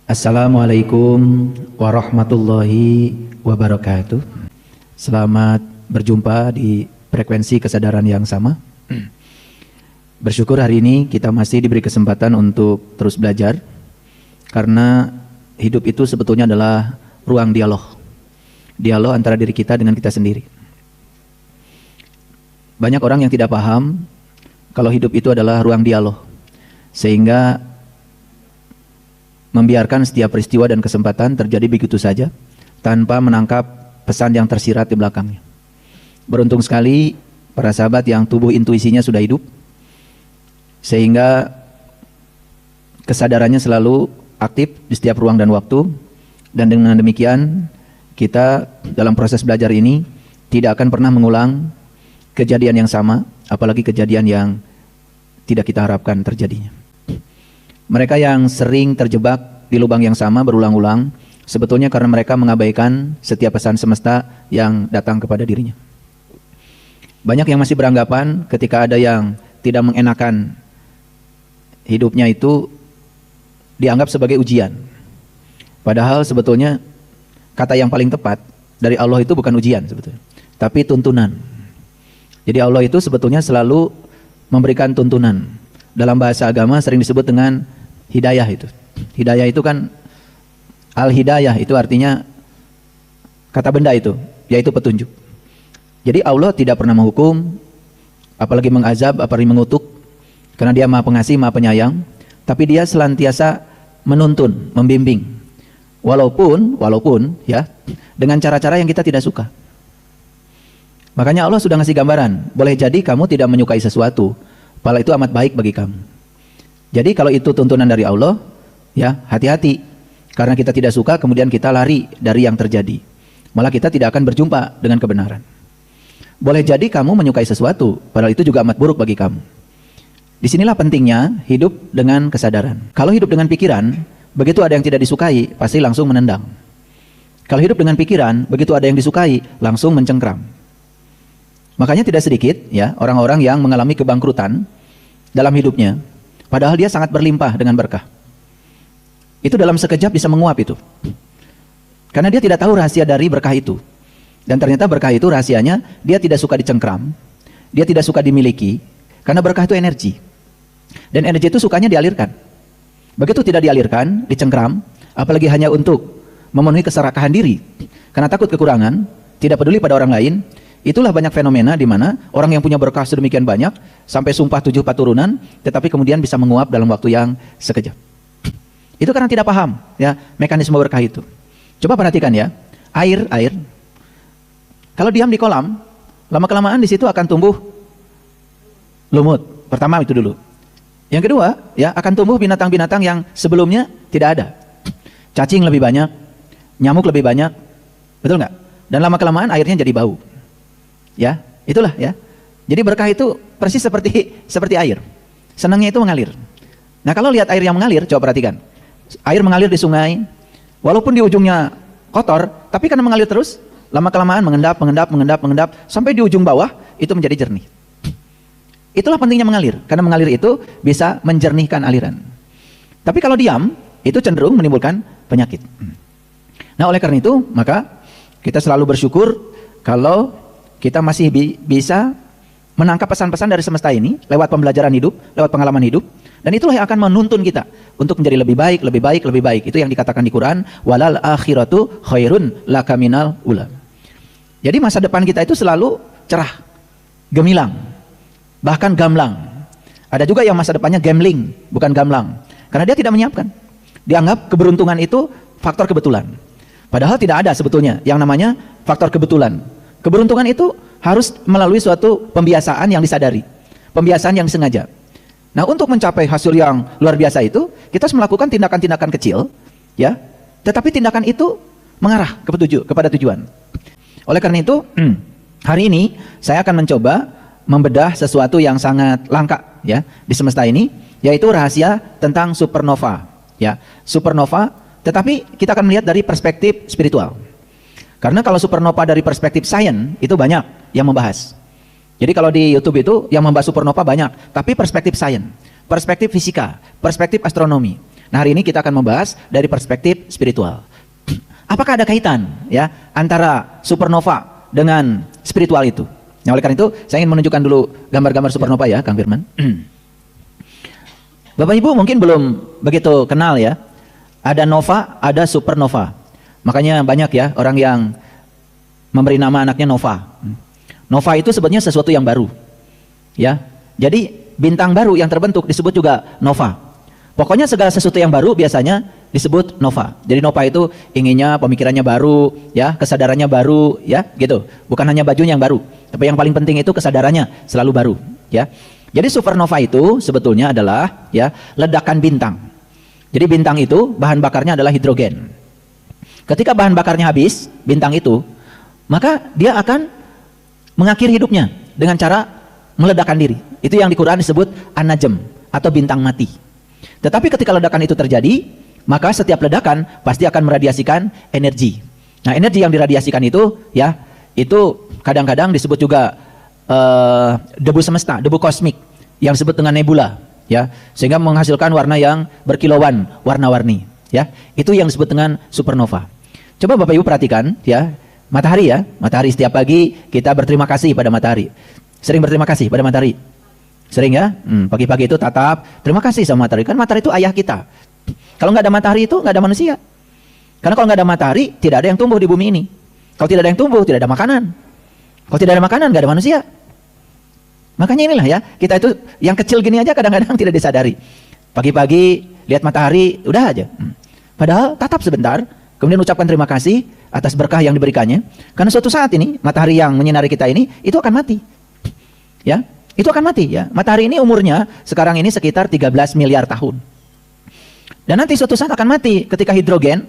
Assalamualaikum warahmatullahi wabarakatuh. Selamat berjumpa di frekuensi kesadaran yang sama. Bersyukur hari ini kita masih diberi kesempatan untuk terus belajar, karena hidup itu sebetulnya adalah ruang dialog. Dialog antara diri kita dengan kita sendiri. Banyak orang yang tidak paham kalau hidup itu adalah ruang dialog, sehingga membiarkan setiap peristiwa dan kesempatan terjadi begitu saja tanpa menangkap pesan yang tersirat di belakangnya. Beruntung sekali para sahabat yang tubuh intuisinya sudah hidup, sehingga kesadarannya selalu aktif di setiap ruang dan waktu, dan dengan demikian kita dalam proses belajar ini tidak akan pernah mengulang kejadian yang sama, apalagi kejadian yang tidak kita harapkan terjadinya. Mereka yang sering terjebak di lubang yang sama berulang-ulang, sebetulnya karena mereka mengabaikan setiap pesan semesta yang datang kepada dirinya. Banyak yang masih beranggapan ketika ada yang tidak mengenakan hidupnya itu dianggap sebagai ujian. Padahal sebetulnya kata yang paling tepat dari Allah itu bukan ujian sebetulnya, tapi tuntunan. Jadi Allah itu sebetulnya selalu memberikan tuntunan. Dalam bahasa agama sering disebut dengan hidayah itu. Hidayah itu kan al-hidayah, itu artinya kata benda itu, yaitu petunjuk. Jadi Allah tidak pernah menghukum, apalagi mengazab, apalagi mengutuk, karena Dia Maha Pengasih, Maha Penyayang, tapi Dia senantiasa menuntun, membimbing. Walaupun ya, dengan cara-cara yang kita tidak suka. Makanya Allah sudah ngasih gambaran, boleh jadi kamu tidak menyukai sesuatu, padahal itu amat baik bagi kamu. Jadi kalau itu tuntunan dari Allah, ya hati-hati. Karena kita tidak suka, kemudian kita lari dari yang terjadi. Malah kita tidak akan berjumpa dengan kebenaran. Boleh jadi kamu menyukai sesuatu, padahal itu juga amat buruk bagi kamu. Disinilah pentingnya hidup dengan kesadaran. Kalau hidup dengan pikiran, begitu ada yang tidak disukai, pasti langsung menendang. Kalau hidup dengan pikiran, begitu ada yang disukai, langsung mencengkram. Makanya tidak sedikit ya orang-orang yang mengalami kebangkrutan dalam hidupnya, padahal dia sangat berlimpah dengan berkah. Itu dalam sekejap bisa menguap itu. Karena dia tidak tahu rahasia dari berkah itu. Dan ternyata berkah itu rahasianya, dia tidak suka dicengkram, dia tidak suka dimiliki, karena berkah itu energi. Dan energi itu sukanya dialirkan. Begitu tidak dialirkan, dicengkram, apalagi hanya untuk memenuhi keserakahan diri, karena takut kekurangan, tidak peduli pada orang lain. Itulah banyak fenomena di mana orang yang punya berkah sedemikian banyak, sampai sumpah 7 turunan, tetapi kemudian bisa menguap dalam waktu yang sekejap. Itu karena tidak paham ya mekanisme berkah itu. Coba perhatikan ya, air. Kalau diam di kolam, lama-kelamaan di situ akan tumbuh lumut. Pertama itu dulu. Yang kedua, ya akan tumbuh binatang-binatang yang sebelumnya tidak ada. Cacing lebih banyak, nyamuk lebih banyak, betul nggak? Dan lama-kelamaan airnya jadi bau. Ya, itulah ya. Jadi berkah itu persis seperti air. Senangnya itu mengalir. Nah, kalau lihat air yang mengalir, coba perhatikan. Air mengalir di sungai, walaupun di ujungnya kotor, tapi karena mengalir terus, lama-kelamaan mengendap, sampai di ujung bawah itu menjadi jernih. Itulah pentingnya mengalir, karena mengalir itu bisa menjernihkan aliran. Tapi kalau diam, itu cenderung menimbulkan penyakit. Nah, oleh karena itu, maka kita selalu bersyukur kalau kita masih bisa menangkap pesan-pesan dari semesta ini lewat pembelajaran hidup, lewat pengalaman hidup, dan itulah yang akan menuntun kita untuk menjadi lebih baik. Itu yang dikatakan di Quran, walal akhiratu khairun laka minal ula. Jadi masa depan kita itu selalu cerah, gemilang, bahkan gamlang. Ada juga yang masa depannya gambling, bukan gamlang, karena dia tidak menyiapkan. Dianggap keberuntungan itu faktor kebetulan. Padahal tidak ada sebetulnya yang namanya faktor kebetulan. Keberuntungan itu harus melalui suatu pembiasaan yang disadari, pembiasaan yang disengaja. Nah, untuk mencapai hasil yang luar biasa itu, kita harus melakukan tindakan-tindakan kecil, ya. Tetapi tindakan itu mengarah kepada tujuan. Oleh karena itu, hari ini saya akan mencoba membedah sesuatu yang sangat langka, ya, di semesta ini, yaitu rahasia tentang supernova, ya. Supernova, tetapi kita akan melihat dari perspektif spiritual. Karena kalau supernova dari perspektif sains itu banyak yang membahas. Jadi kalau di YouTube itu yang membahas supernova banyak, tapi perspektif sains, perspektif fisika, perspektif astronomi. Nah, hari ini kita akan membahas dari perspektif spiritual. Apakah ada kaitan ya antara supernova dengan spiritual itu? Nah, oleh karena itu saya ingin menunjukkan dulu gambar-gambar supernova ya, Kang Firman. Bapak Ibu mungkin belum begitu kenal ya. Ada nova, ada supernova. Makanya banyak ya orang yang memberi nama anaknya Nova. Nova itu sebetulnya sesuatu yang baru. Ya. Jadi bintang baru yang terbentuk disebut juga nova. Pokoknya segala sesuatu yang baru biasanya disebut nova. Jadi nova itu inginnya pemikirannya baru, ya, kesadarannya baru, ya, gitu. Bukan hanya bajunya yang baru, tapi yang paling penting itu kesadarannya selalu baru, ya. Jadi supernova itu sebetulnya adalah ya ledakan bintang. Jadi bintang itu bahan bakarnya adalah hidrogen. Ketika bahan bakarnya habis, bintang itu, maka dia akan mengakhiri hidupnya dengan cara meledakkan diri. Itu yang di Quran disebut anajem atau bintang mati. Tetapi ketika ledakan itu terjadi, maka setiap ledakan pasti akan meradiasikan energi. Nah, energi yang diradiasikan itu ya, itu kadang-kadang disebut juga debu semesta, debu kosmik yang disebut dengan nebula. Ya, sehingga menghasilkan warna yang berkilauan, warna-warni, ya. Itu yang disebut dengan supernova. Coba Bapak Ibu perhatikan, ya, matahari ya, matahari setiap pagi kita berterima kasih pada matahari. Sering berterima kasih pada matahari. Sering ya, pagi-pagi itu tatap, terima kasih sama matahari. Kan matahari itu ayah kita. Kalau nggak ada matahari itu nggak ada manusia. Karena kalau nggak ada matahari, tidak ada yang tumbuh di bumi ini. Kalau tidak ada yang tumbuh, tidak ada makanan. Kalau tidak ada makanan, nggak ada manusia. Makanya inilah ya, kita itu yang kecil gini aja kadang-kadang tidak disadari. Pagi-pagi lihat matahari, udah aja. Padahal tatap sebentar, kemudian ucapkan terima kasih atas berkah yang diberikannya. Karena suatu saat ini, matahari yang menyinari kita ini, itu akan mati. Ya, itu akan mati ya. Matahari ini umurnya sekarang ini sekitar 13 miliar tahun. Dan nanti suatu saat akan mati ketika hidrogen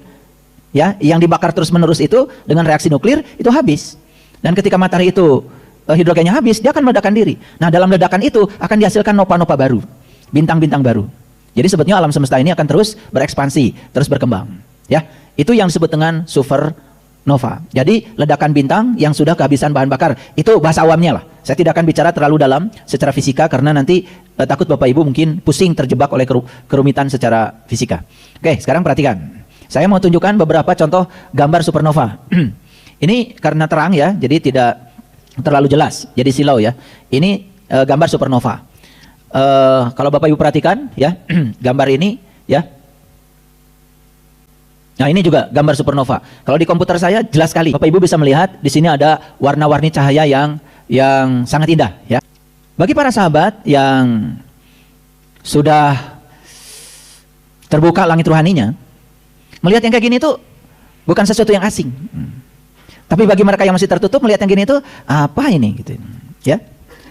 ya, yang dibakar terus-menerus itu dengan reaksi nuklir itu habis. Dan ketika matahari itu hidrogennya habis, dia akan meledakkan diri. Nah, dalam ledakan itu akan dihasilkan nova-nova baru, bintang-bintang baru. Jadi sebetulnya alam semesta ini akan terus berekspansi, terus berkembang. Ya, itu yang disebut dengan supernova. Jadi ledakan bintang yang sudah kehabisan bahan bakar, itu bahasa awamnya lah. Saya tidak akan bicara terlalu dalam secara fisika karena nanti takut Bapak Ibu mungkin pusing terjebak oleh kerumitan secara fisika. Oke, sekarang perhatikan. Saya mau tunjukkan beberapa contoh gambar supernova. Ini karena terang ya, jadi tidak terlalu jelas, jadi silau ya. Ini gambar supernova. Kalau Bapak Ibu perhatikan ya, gambar ini ya. Nah, ini juga gambar supernova. Kalau di komputer saya jelas sekali. Bapak Ibu bisa melihat di sini ada warna-warni cahaya yang sangat indah ya. Bagi para sahabat yang sudah terbuka langit rohaninya, melihat yang kayak gini itu bukan sesuatu yang asing. Tapi bagi mereka yang masih tertutup melihat yang gini itu apa ini gitu ya.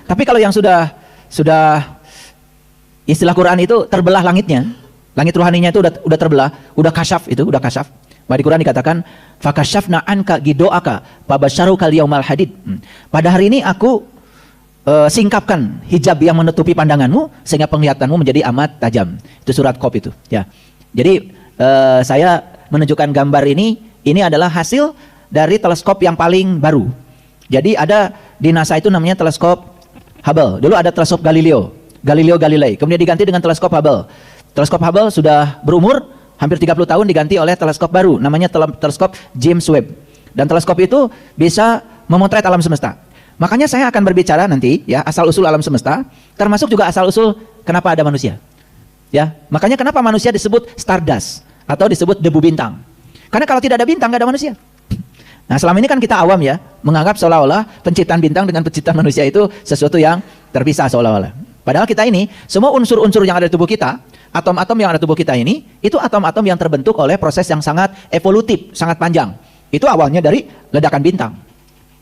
Tapi kalau yang sudah istilah Quran itu terbelah langitnya, langit rohaninya itu udah terbelah, udah kasyaf itu, udah kasyaf. Di Quran dikatakan fakasyafna anka gidoaka fabasyaruka liyaumal hadid. Pada hari ini aku singkapkan hijab yang menutupi pandanganmu sehingga penglihatanmu menjadi amat tajam. Itu surat Qaf itu ya. Jadi saya menunjukkan gambar ini adalah hasil dari teleskop yang paling baru. Jadi ada di NASA itu namanya teleskop Hubble. Dulu ada teleskop Galileo Galilei. Kemudian diganti dengan teleskop Hubble. Teleskop Hubble sudah berumur hampir 30 tahun, diganti oleh teleskop baru namanya teleskop James Webb. Dan teleskop itu bisa memotret alam semesta. Makanya saya akan berbicara nanti ya asal-usul alam semesta, termasuk juga asal-usul kenapa ada manusia. Ya, makanya kenapa manusia disebut stardust atau disebut debu bintang. Karena kalau tidak ada bintang, nggak ada manusia. Nah, selama ini kan kita awam ya, menganggap seolah-olah penciptaan bintang dengan penciptaan manusia itu sesuatu yang terpisah seolah-olah. Padahal kita ini, semua unsur-unsur yang ada di tubuh kita, atom-atom yang ada di tubuh kita ini, itu atom-atom yang terbentuk oleh proses yang sangat evolutif, sangat panjang. Itu awalnya dari ledakan bintang.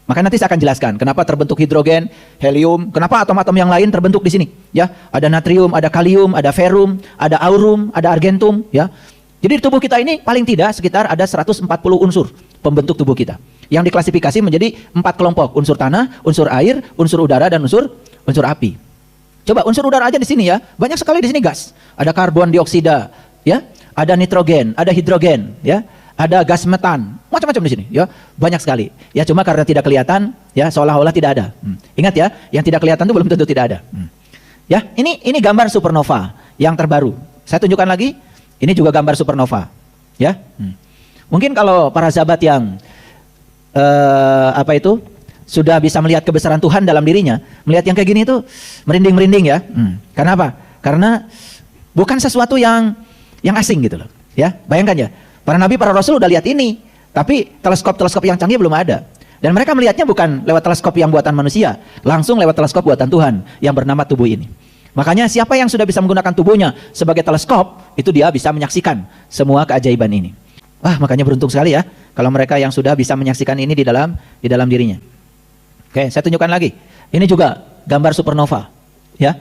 Maka nanti saya akan jelaskan kenapa terbentuk hidrogen, helium, kenapa atom-atom yang lain terbentuk di sini. Ya, ada natrium, ada kalium, ada ferum, ada aurum, ada argentum. Ya, jadi di tubuh kita ini paling tidak sekitar ada 140 unsur pembentuk tubuh kita yang diklasifikasi menjadi 4 kelompok: unsur tanah, unsur air, unsur udara, dan unsur api. Coba unsur udara aja di sini ya, banyak sekali di sini gas. Ada karbon dioksida, ya, ada nitrogen, ada hidrogen, ya, ada gas metan, macam-macam di sini, ya, banyak sekali. Ya, cuma karena tidak kelihatan, ya, seolah-olah tidak ada. Ingat ya, yang tidak kelihatan itu belum tentu tidak ada. Ya, ini gambar supernova yang terbaru. Saya tunjukkan lagi. Ini juga gambar supernova, ya. Mungkin kalau para sahabat yang sudah bisa melihat kebesaran Tuhan dalam dirinya, melihat yang kayak gini itu merinding-merinding ya. Karena apa? Karena bukan sesuatu yang asing gitu loh. Ya, bayangkan ya. Para nabi, para rasul udah lihat ini, tapi teleskop-teleskop yang canggih belum ada. Dan mereka melihatnya bukan lewat teleskop yang buatan manusia, langsung lewat teleskop buatan Tuhan yang bernama tubuh ini. Makanya siapa yang sudah bisa menggunakan tubuhnya sebagai teleskop, itu dia bisa menyaksikan semua keajaiban ini. Wah, makanya beruntung sekali ya kalau mereka yang sudah bisa menyaksikan ini di dalam dirinya. Oke, saya tunjukkan lagi. Ini juga gambar supernova, ya.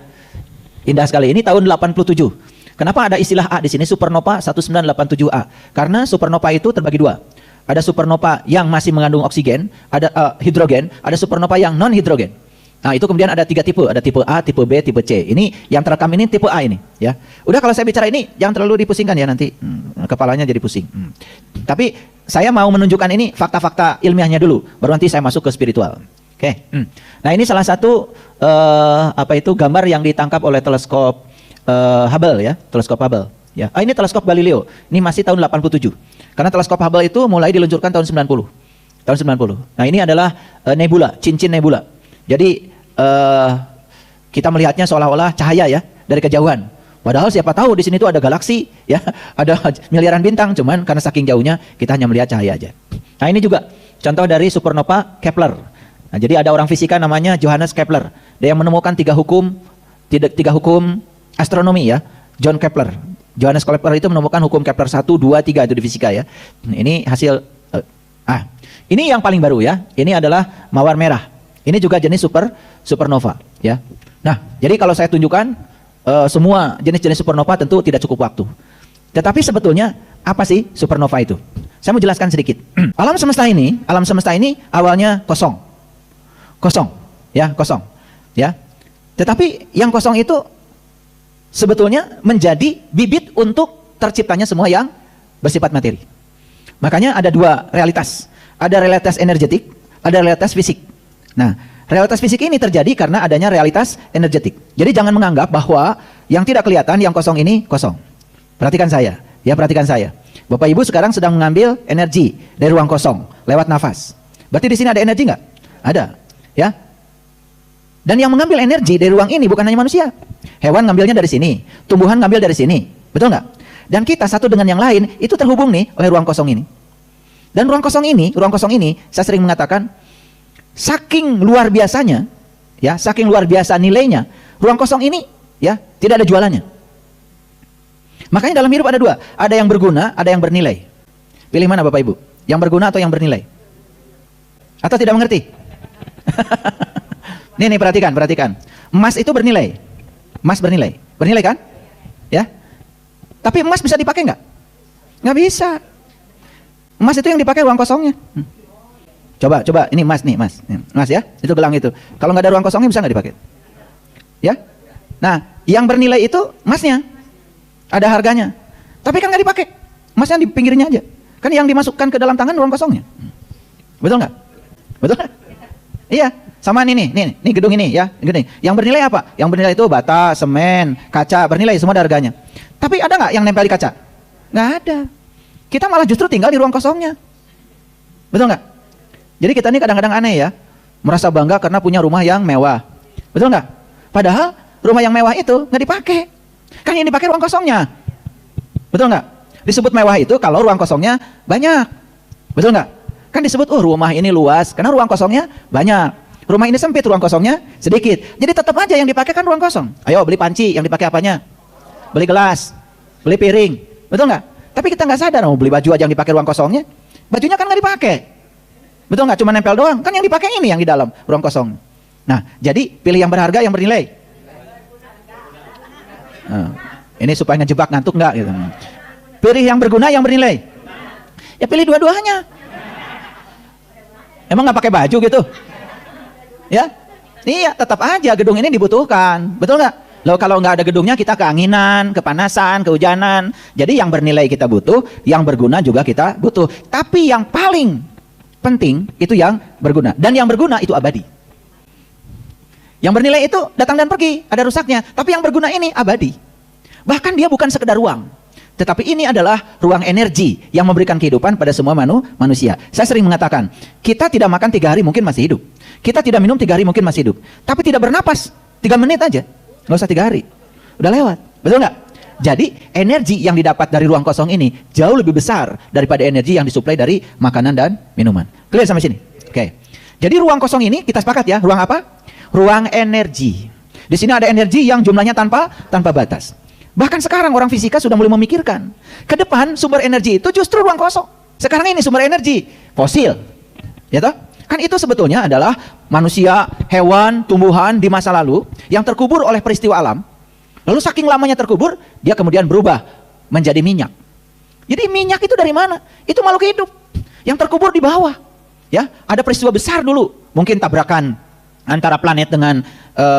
Indah sekali. Ini tahun 87. Kenapa ada istilah A di sini, supernova 1987A? Karena supernova itu terbagi dua. Ada supernova yang masih mengandung oksigen, ada hidrogen, ada supernova yang non hidrogen. Nah, itu kemudian ada 3 tipe, ada tipe A, tipe B, tipe C. Ini yang terekam ini tipe A ini, ya. Udah, kalau saya bicara ini jangan terlalu dipusingkan ya, nanti kepalanya jadi pusing. Tapi saya mau menunjukkan ini fakta-fakta ilmiahnya dulu, baru nanti saya masuk ke spiritual. Oke. Nah, ini salah satu gambar yang ditangkap oleh teleskop Hubble ya, teleskop Hubble. Ya. Ini teleskop Galileo. Ini masih tahun 87. Karena teleskop Hubble itu mulai diluncurkan tahun 90. Tahun 90. Nah, ini adalah nebula, cincin nebula. Jadi kita melihatnya seolah-olah cahaya ya dari kejauhan. Padahal siapa tahu di sini tuh ada galaksi ya, ada miliaran bintang, cuman karena saking jauhnya kita hanya melihat cahaya aja. Nah, ini juga contoh dari supernova Kepler. Nah, jadi ada orang fisika namanya Johannes Kepler. Dia yang menemukan tiga hukum astronomi ya, John Kepler. Johannes Kepler itu menemukan hukum Kepler 1, 2, 3 itu di fisika ya. Ini hasil ini yang paling baru ya. Ini adalah mawar merah. Ini juga jenis supernova ya. Nah, jadi kalau saya tunjukkan semua jenis-jenis supernova tentu tidak cukup waktu. Tetapi sebetulnya apa sih supernova itu? Saya mau jelaskan sedikit. Alam semesta ini awalnya kosong. Kosong. Ya. Tetapi yang kosong itu sebetulnya menjadi bibit untuk terciptanya semua yang bersifat materi. Makanya ada dua realitas. Ada realitas energetik, ada realitas fisik. Nah, realitas fisik ini terjadi karena adanya realitas energetik. Jadi jangan menganggap bahwa yang tidak kelihatan, yang kosong ini kosong. Perhatikan saya, ya, perhatikan saya. Bapak Ibu sekarang sedang mengambil energi dari ruang kosong lewat nafas. Berarti di sini ada energi nggak? Ada, ya. Dan yang mengambil energi dari ruang ini bukan hanya manusia. Hewan ngambilnya dari sini, tumbuhan ngambil dari sini, betul nggak? Dan kita satu dengan yang lain itu terhubung nih oleh ruang kosong ini. Dan ruang kosong ini, saya sering mengatakan, saking luar biasanya, ya, saking luar biasa nilainya, ruang kosong ini, ya, tidak ada jualannya. Makanya dalam hidup ada dua, ada yang berguna, ada yang bernilai. Pilih mana Bapak Ibu? Yang berguna atau yang bernilai? Atau tidak mengerti? Nih, perhatikan. Emas itu bernilai. Emas bernilai kan? Ya. Tapi emas bisa dipakai nggak? Nggak bisa. Emas itu yang dipakai ruang kosongnya. Coba, ini emas nih, emas ya, itu gelang itu. Kalau nggak ada ruang kosongnya bisa nggak dipakai? Ya. Nah, yang bernilai itu emasnya, ada harganya. Tapi kan nggak dipakai, emasnya di pinggirnya aja. Kan yang dimasukkan ke dalam tangan ruang kosongnya. Betul nggak? Betul nggak? Iya, sama nih gedung ini ya, gini. Yang bernilai apa? Yang bernilai itu bata, semen, kaca, bernilai, semua ada harganya. Tapi ada nggak yang nempel di kaca? Nggak ada. Kita malah justru tinggal di ruang kosongnya. Betul nggak? Jadi kita ini kadang-kadang aneh ya, merasa bangga karena punya rumah yang mewah. Betul nggak? Padahal rumah yang mewah itu nggak dipakai. Kan yang dipakai ruang kosongnya. Betul nggak? Disebut mewah itu kalau ruang kosongnya banyak. Betul nggak? Kan disebut, rumah ini luas karena ruang kosongnya banyak. Rumah ini sempit, ruang kosongnya sedikit. Jadi tetap aja yang dipakai kan ruang kosong. Ayo beli panci, yang dipakai apanya? Beli gelas, beli piring. Betul nggak? Tapi kita nggak sadar, mau beli baju aja yang dipakai ruang kosongnya. Bajunya kan nggak dipakai. Betul nggak? Cuma nempel doang. Kan yang dipakai ini yang di dalam ruang kosong. Nah, jadi pilih yang berharga, yang bernilai. Ini supaya ngejebak ngantuk nggak gitu. Pilih yang berguna, yang bernilai. Ya pilih dua-duanya. Emang nggak pakai baju gitu? Ya, iya, tetap aja gedung ini dibutuhkan. Betul nggak? Loh, kalau nggak ada gedungnya kita keanginan, kepanasan, kehujanan. Jadi yang bernilai kita butuh, yang berguna juga kita butuh. Tapi yang paling penting itu yang berguna. Dan yang berguna itu abadi. Yang bernilai itu datang dan pergi, ada rusaknya. Tapi yang berguna ini abadi. Bahkan dia bukan sekedar ruang. Tetapi ini adalah ruang energi yang memberikan kehidupan pada semua manusia. Saya sering mengatakan, kita tidak makan 3 hari mungkin masih hidup. Kita tidak minum 3 hari mungkin masih hidup. Tapi tidak bernapas, 3 menit aja. Nggak usah 3 hari. Udah lewat. Betul nggak? Jadi energi yang didapat dari ruang kosong ini jauh lebih besar daripada energi yang disuplai dari makanan dan minuman. Clear sampai sini? Oke. Jadi ruang kosong ini kita sepakat ya, ruang apa? Ruang energi. Di sini ada energi yang jumlahnya tanpa batas. Bahkan sekarang orang fisika sudah mulai memikirkan, ke depan sumber energi itu justru ruang kosong. Sekarang ini sumber energi fosil, ya toh? Kan itu sebetulnya adalah manusia, hewan, tumbuhan di masa lalu yang terkubur oleh peristiwa alam. Lalu saking lamanya terkubur, dia kemudian berubah menjadi minyak. Jadi minyak itu dari mana? Itu makhluk hidup yang terkubur di bawah. Ya, ada peristiwa besar dulu, mungkin tabrakan antara planet dengan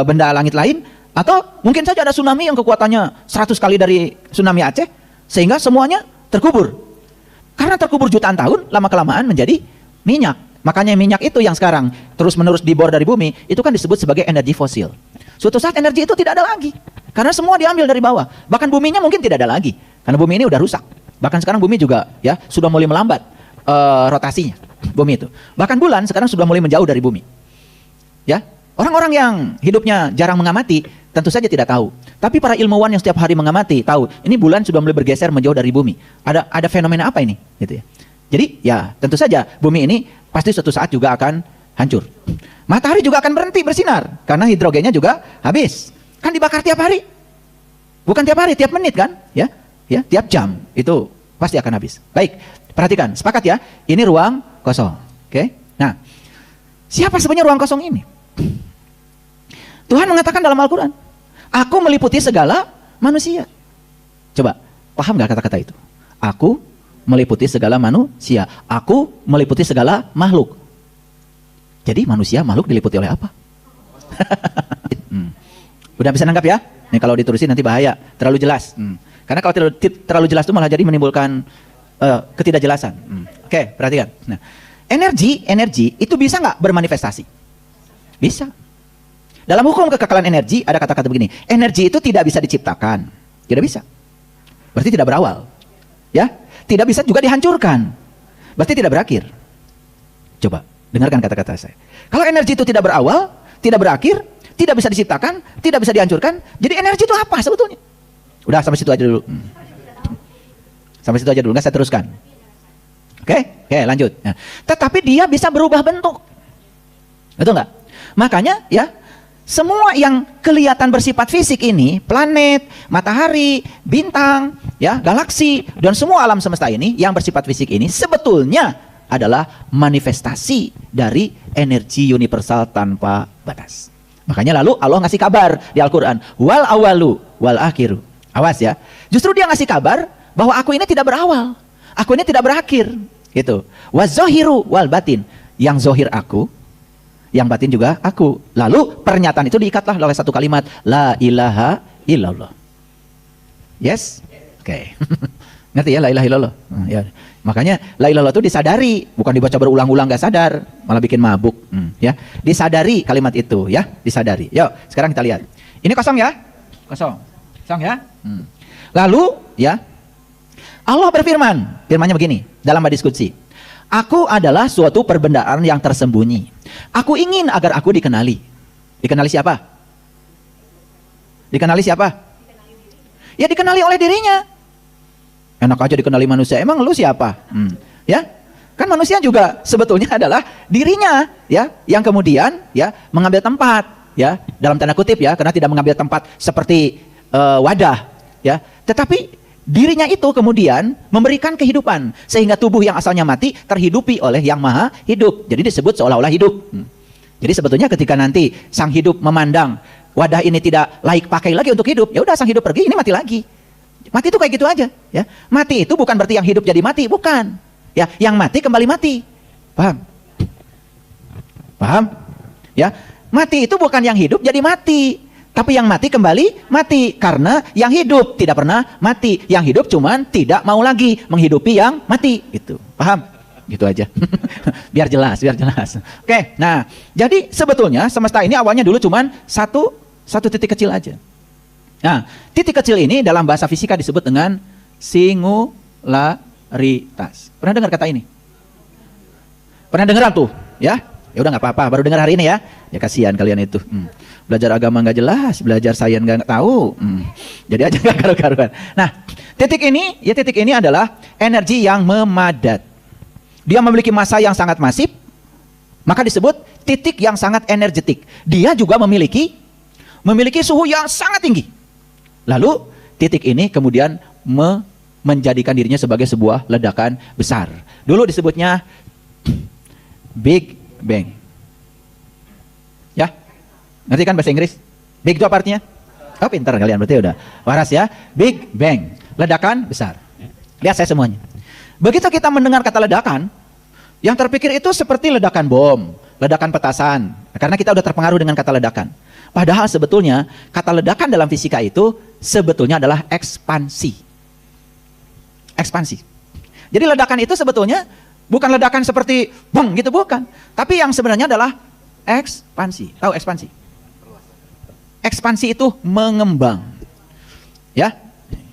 benda langit lain. Atau mungkin saja ada tsunami yang kekuatannya 100 kali dari tsunami Aceh, sehingga semuanya terkubur. Karena terkubur jutaan tahun, lama-kelamaan menjadi minyak. Makanya minyak itu yang sekarang terus-menerus dibor dari bumi, itu kan disebut sebagai energi fosil. Suatu saat energi itu tidak ada lagi, karena semua diambil dari bawah. Bahkan buminya mungkin tidak ada lagi, karena bumi ini udah rusak. Bahkan sekarang bumi juga ya sudah mulai melambat rotasinya, bumi itu. Bahkan bulan sekarang sudah mulai menjauh dari bumi. Ya, orang-orang yang hidupnya jarang mengamati, tentu saja tidak tahu. Tapi para ilmuwan yang setiap hari mengamati tahu, ini bulan sudah mulai bergeser menjauh dari bumi. Ada fenomena apa ini? Gitu ya. Jadi ya tentu saja bumi ini pasti suatu saat juga akan hancur. Matahari juga akan berhenti bersinar karena hidrogennya juga habis. Kan dibakar tiap hari. Bukan tiap hari, tiap menit kan? Ya, tiap jam itu pasti akan habis. Baik, perhatikan, sepakat ya. Ini ruang kosong. Oke. Nah, siapa sebenarnya ruang kosong ini? Tuhan mengatakan dalam Al-Quran, aku meliputi segala manusia. Coba, paham gak kata-kata itu? Aku meliputi segala manusia. Aku meliputi segala makhluk. Jadi manusia, makhluk diliputi oleh apa? Udah bisa nangkap ya? Nih kalau diterusin nanti bahaya, terlalu jelas. Karena kalau terlalu jelas itu malah jadi menimbulkan ketidakjelasan. Oke, perhatikan. Nah, energi itu bisa nggak bermanifestasi? Bisa. Dalam hukum kekekalan energi ada kata-kata begini, energi itu tidak bisa diciptakan, tidak bisa. Berarti tidak berawal, ya. Tidak bisa juga dihancurkan, berarti tidak berakhir. Coba dengarkan kata-kata saya. Kalau energi itu tidak berawal, tidak berakhir, tidak bisa diciptakan, tidak bisa dihancurkan, jadi energi itu apa sebetulnya? Udah sampai situ aja dulu. Sampai situ aja dulu, nggak saya teruskan. Oke, lanjut. Nah, tetapi dia bisa berubah bentuk, betul nggak? Makanya ya. Semua yang kelihatan bersifat fisik ini, planet, matahari, bintang, ya, galaksi, dan semua alam semesta ini yang bersifat fisik ini sebetulnya adalah manifestasi dari energi universal tanpa batas. Makanya lalu Allah ngasih kabar di Al-Quran, wal awalu wal akhiru. Awas ya, justru dia ngasih kabar bahwa aku ini tidak berawal, aku ini tidak berakhir, gitu. Wazohiru wal batin, yang zohir aku, yang batin juga aku. Lalu pernyataan itu diikatlah oleh satu kalimat, la ilaha illallah. Yes? Oke. Ngerti ya la ilaha illallah? Ya. Makanya la ilaha illallah itu disadari, bukan dibaca berulang-ulang gak sadar, malah bikin mabuk. Ya. Disadari kalimat itu ya, disadari. Yuk, sekarang kita lihat. Ini kosong ya? Kosong. Kosong ya? Lalu ya, Allah berfirman, firmannya begini dalam hadis qudsi. Aku adalah suatu perbendaan yang tersembunyi. Aku ingin agar aku dikenali. Dikenali siapa? Dikenali siapa? Ya dikenali oleh dirinya. Enak aja dikenali manusia. Emang lu siapa? Ya, kan manusia juga sebetulnya adalah dirinya, ya, yang kemudian ya mengambil tempat, ya, dalam tanda kutip ya, karena tidak mengambil tempat seperti wadah, ya. Tetapi dirinya itu kemudian memberikan kehidupan sehingga tubuh yang asalnya mati terhidupi oleh yang maha hidup. Jadi disebut seolah-olah hidup. Jadi sebetulnya ketika nanti sang hidup memandang wadah ini tidak laik pakai lagi untuk hidup, ya udah sang hidup pergi, ini mati lagi. Mati itu kayak gitu aja, ya. Mati itu bukan berarti yang hidup jadi mati, bukan. Ya, yang mati kembali mati. Paham? Paham? Ya. Mati itu bukan yang hidup jadi mati. Tapi yang mati kembali mati, karena yang hidup tidak pernah mati. Yang hidup cuman tidak mau lagi menghidupi yang mati. Gitu. Paham? Gitu aja. biar jelas. Oke, nah, jadi sebetulnya semesta ini awalnya dulu cuman satu titik kecil aja. Nah, titik kecil ini dalam bahasa fisika disebut dengan singularitas. Pernah dengar kata ini? Pernah dengar tuh, ya? Ya udah nggak apa-apa, baru dengar hari ini ya. Ya kasihan kalian itu. Belajar agama nggak jelas, belajar sains nggak tahu. Jadi aja nggak karu-karuan. Nah, titik ini adalah energi yang memadat. Dia memiliki massa yang sangat masif, maka disebut titik yang sangat energetik. Dia juga memiliki suhu yang sangat tinggi. Lalu titik ini kemudian menjadikan dirinya sebagai sebuah ledakan besar. Dulu disebutnya Big Bang. Ya, ngerti kan bahasa Inggris? Big itu apa artinya? Oh pintar kalian, berarti udah waras ya. Big Bang, ledakan besar. Lihat saya semuanya. Begitu kita mendengar kata ledakan, yang terpikir itu seperti ledakan bom, ledakan petasan. Karena kita udah terpengaruh dengan kata ledakan. Padahal sebetulnya kata ledakan dalam fisika itu sebetulnya adalah ekspansi. Ekspansi. Jadi ledakan itu sebetulnya bukan ledakan seperti bang gitu, bukan. Tapi yang sebenarnya adalah ekspansi. Tahu ekspansi? Ekspansi itu mengembang. Ya,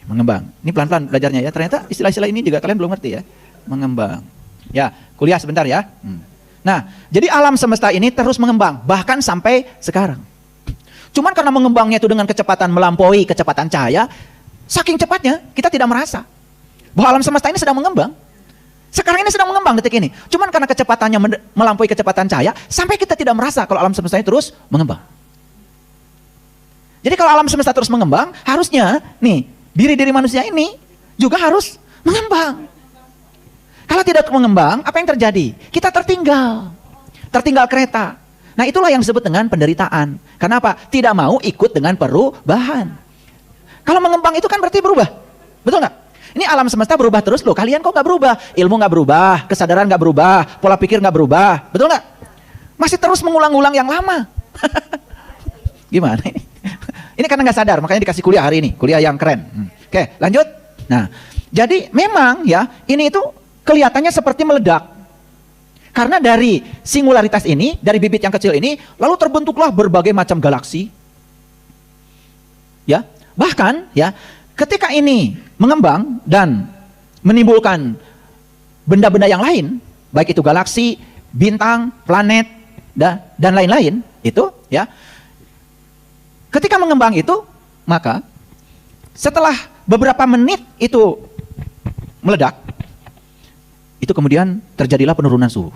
mengembang. Ini pelan-pelan belajarnya ya. Ternyata istilah-istilah ini juga kalian belum ngerti ya. Mengembang. Ya, kuliah sebentar ya. Nah, jadi alam semesta ini terus mengembang, bahkan sampai sekarang. Cuman karena mengembangnya itu dengan kecepatan melampaui kecepatan cahaya, saking cepatnya kita tidak merasa bahwa alam semesta ini sedang mengembang. Sekarang ini sedang mengembang detik ini. Cuman karena kecepatannya melampaui kecepatan cahaya, sampai kita tidak merasa kalau alam semesta ini terus mengembang. Jadi kalau alam semesta terus mengembang, harusnya nih, diri manusia ini juga harus mengembang. Kalau tidak mengembang, apa yang terjadi? Kita tertinggal. Tertinggal kereta. Nah itulah yang disebut dengan penderitaan. Kenapa? Tidak mau ikut dengan perubahan. Kalau mengembang itu kan berarti berubah. Betul nggak? Ini alam semesta berubah terus loh. Kalian kok nggak berubah? Ilmu nggak berubah, kesadaran nggak berubah, pola pikir nggak berubah. Betul nggak? Masih terus mengulang-ulang yang lama. Gimana ini? Ini karena nggak sadar, makanya dikasih kuliah hari ini. Kuliah yang keren. Oke, lanjut. Nah, jadi memang ya, ini itu kelihatannya seperti meledak. Karena dari singularitas ini, dari bibit yang kecil ini, lalu terbentuklah berbagai macam galaksi. Ya, bahkan ya, ketika ini mengembang dan menimbulkan benda-benda yang lain, baik itu galaksi, bintang, planet, dan lain-lain, itu ya. Ketika mengembang itu, maka setelah beberapa menit itu meledak, itu kemudian terjadilah penurunan suhu.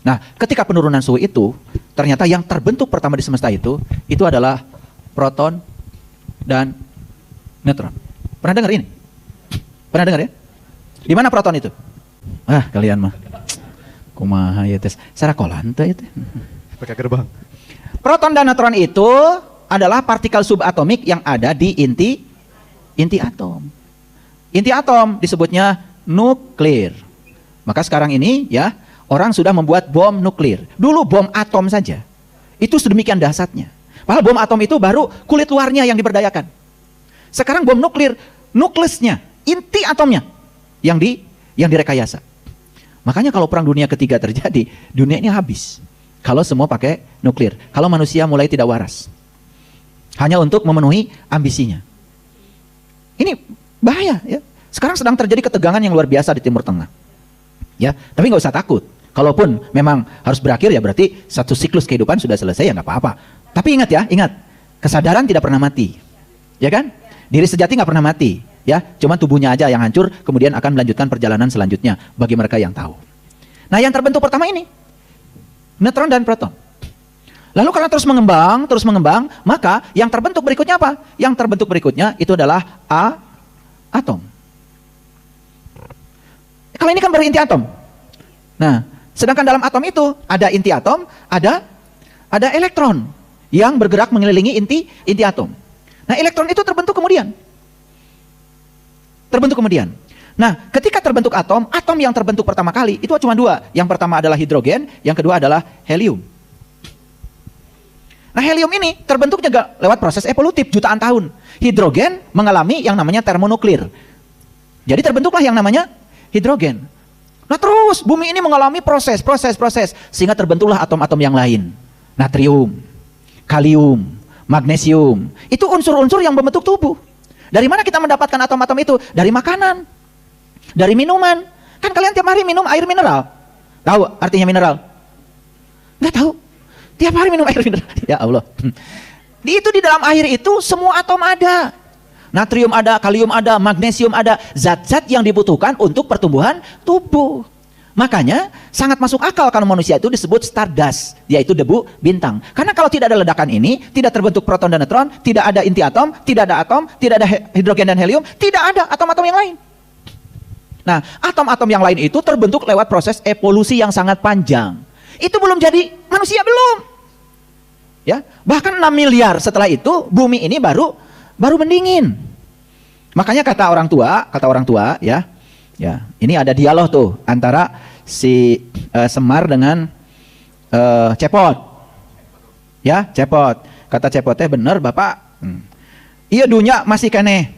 Nah, ketika penurunan suhu itu, ternyata yang terbentuk pertama di semesta itu adalah proton dan neutron. Pernah dengar ini? Pernah dengar ya? Di mana proton itu? Ah, kalian mah. Kumaha ya tes. Sarakolan teh itu. Pakai gerbang. Proton dan neutron itu adalah partikel subatomik yang ada di inti atom. Inti atom disebutnya nuklir. Maka sekarang ini ya, orang sudah membuat bom nuklir. Dulu bom atom saja. Itu sedemikian dahsyatnya. Padahal bom atom itu baru kulit luarnya yang diberdayakan. Sekarang bom nuklir, nukleusnya, inti atomnya yang direkayasa. Makanya kalau perang dunia ketiga terjadi, dunia ini habis. Kalau semua pakai nuklir. Kalau manusia mulai tidak waras. Hanya untuk memenuhi ambisinya. Ini bahaya ya. Sekarang sedang terjadi ketegangan yang luar biasa di Timur Tengah. Ya, tapi nggak usah takut. Kalaupun memang harus berakhir ya berarti satu siklus kehidupan sudah selesai ya nggak apa-apa. Tapi ingat ya, ingat, kesadaran tidak pernah mati, ya kan? Diri sejati nggak pernah mati, ya. Cuma tubuhnya aja yang hancur, kemudian akan melanjutkan perjalanan selanjutnya bagi mereka yang tahu. Nah, yang terbentuk pertama ini neutron dan proton. Lalu karena terus mengembang, maka yang terbentuk berikutnya apa? Yang terbentuk berikutnya itu adalah atom. Kalau ini kan baru inti atom. Nah, sedangkan dalam atom itu ada inti atom, ada elektron yang bergerak mengelilingi inti atom. Nah, elektron itu terbentuk kemudian. Nah, ketika terbentuk atom yang terbentuk pertama kali itu cuma dua. Yang pertama adalah hidrogen, yang kedua adalah helium. Nah, helium ini terbentuk juga lewat proses evolutif jutaan tahun. Hidrogen mengalami yang namanya termonuklir. Jadi terbentuklah yang namanya hidrogen. Nah, terus bumi ini mengalami proses sehingga terbentuklah atom-atom yang lain. Natrium, kalium, magnesium. Itu unsur-unsur yang membentuk tubuh. Dari mana kita mendapatkan atom-atom itu? Dari makanan, dari minuman. Kan kalian tiap hari minum air mineral. Tahu artinya mineral? Nggak tahu. Tiap hari minum air mineral. Ya Allah. Itu di dalam air itu semua atom ada. Natrium ada, kalium ada, magnesium ada. Zat-zat yang dibutuhkan untuk pertumbuhan tubuh. Makanya sangat masuk akal kalau manusia itu disebut stardust, yaitu debu bintang. Karena kalau tidak ada ledakan ini, tidak terbentuk proton dan neutron, tidak ada inti atom, tidak ada atom, tidak ada hidrogen dan helium, tidak ada atom-atom yang lain. Nah, atom-atom yang lain itu terbentuk lewat proses evolusi yang sangat panjang. Itu belum jadi manusia, belum. Ya, bahkan 6 miliar setelah itu bumi ini baru mendingin. Makanya kata orang tua, ya, ini ada dialog tuh antara si Semar dengan Cepot. Ya, Cepot. Kata Cepotnya bener Bapak. Iya dunya masih kene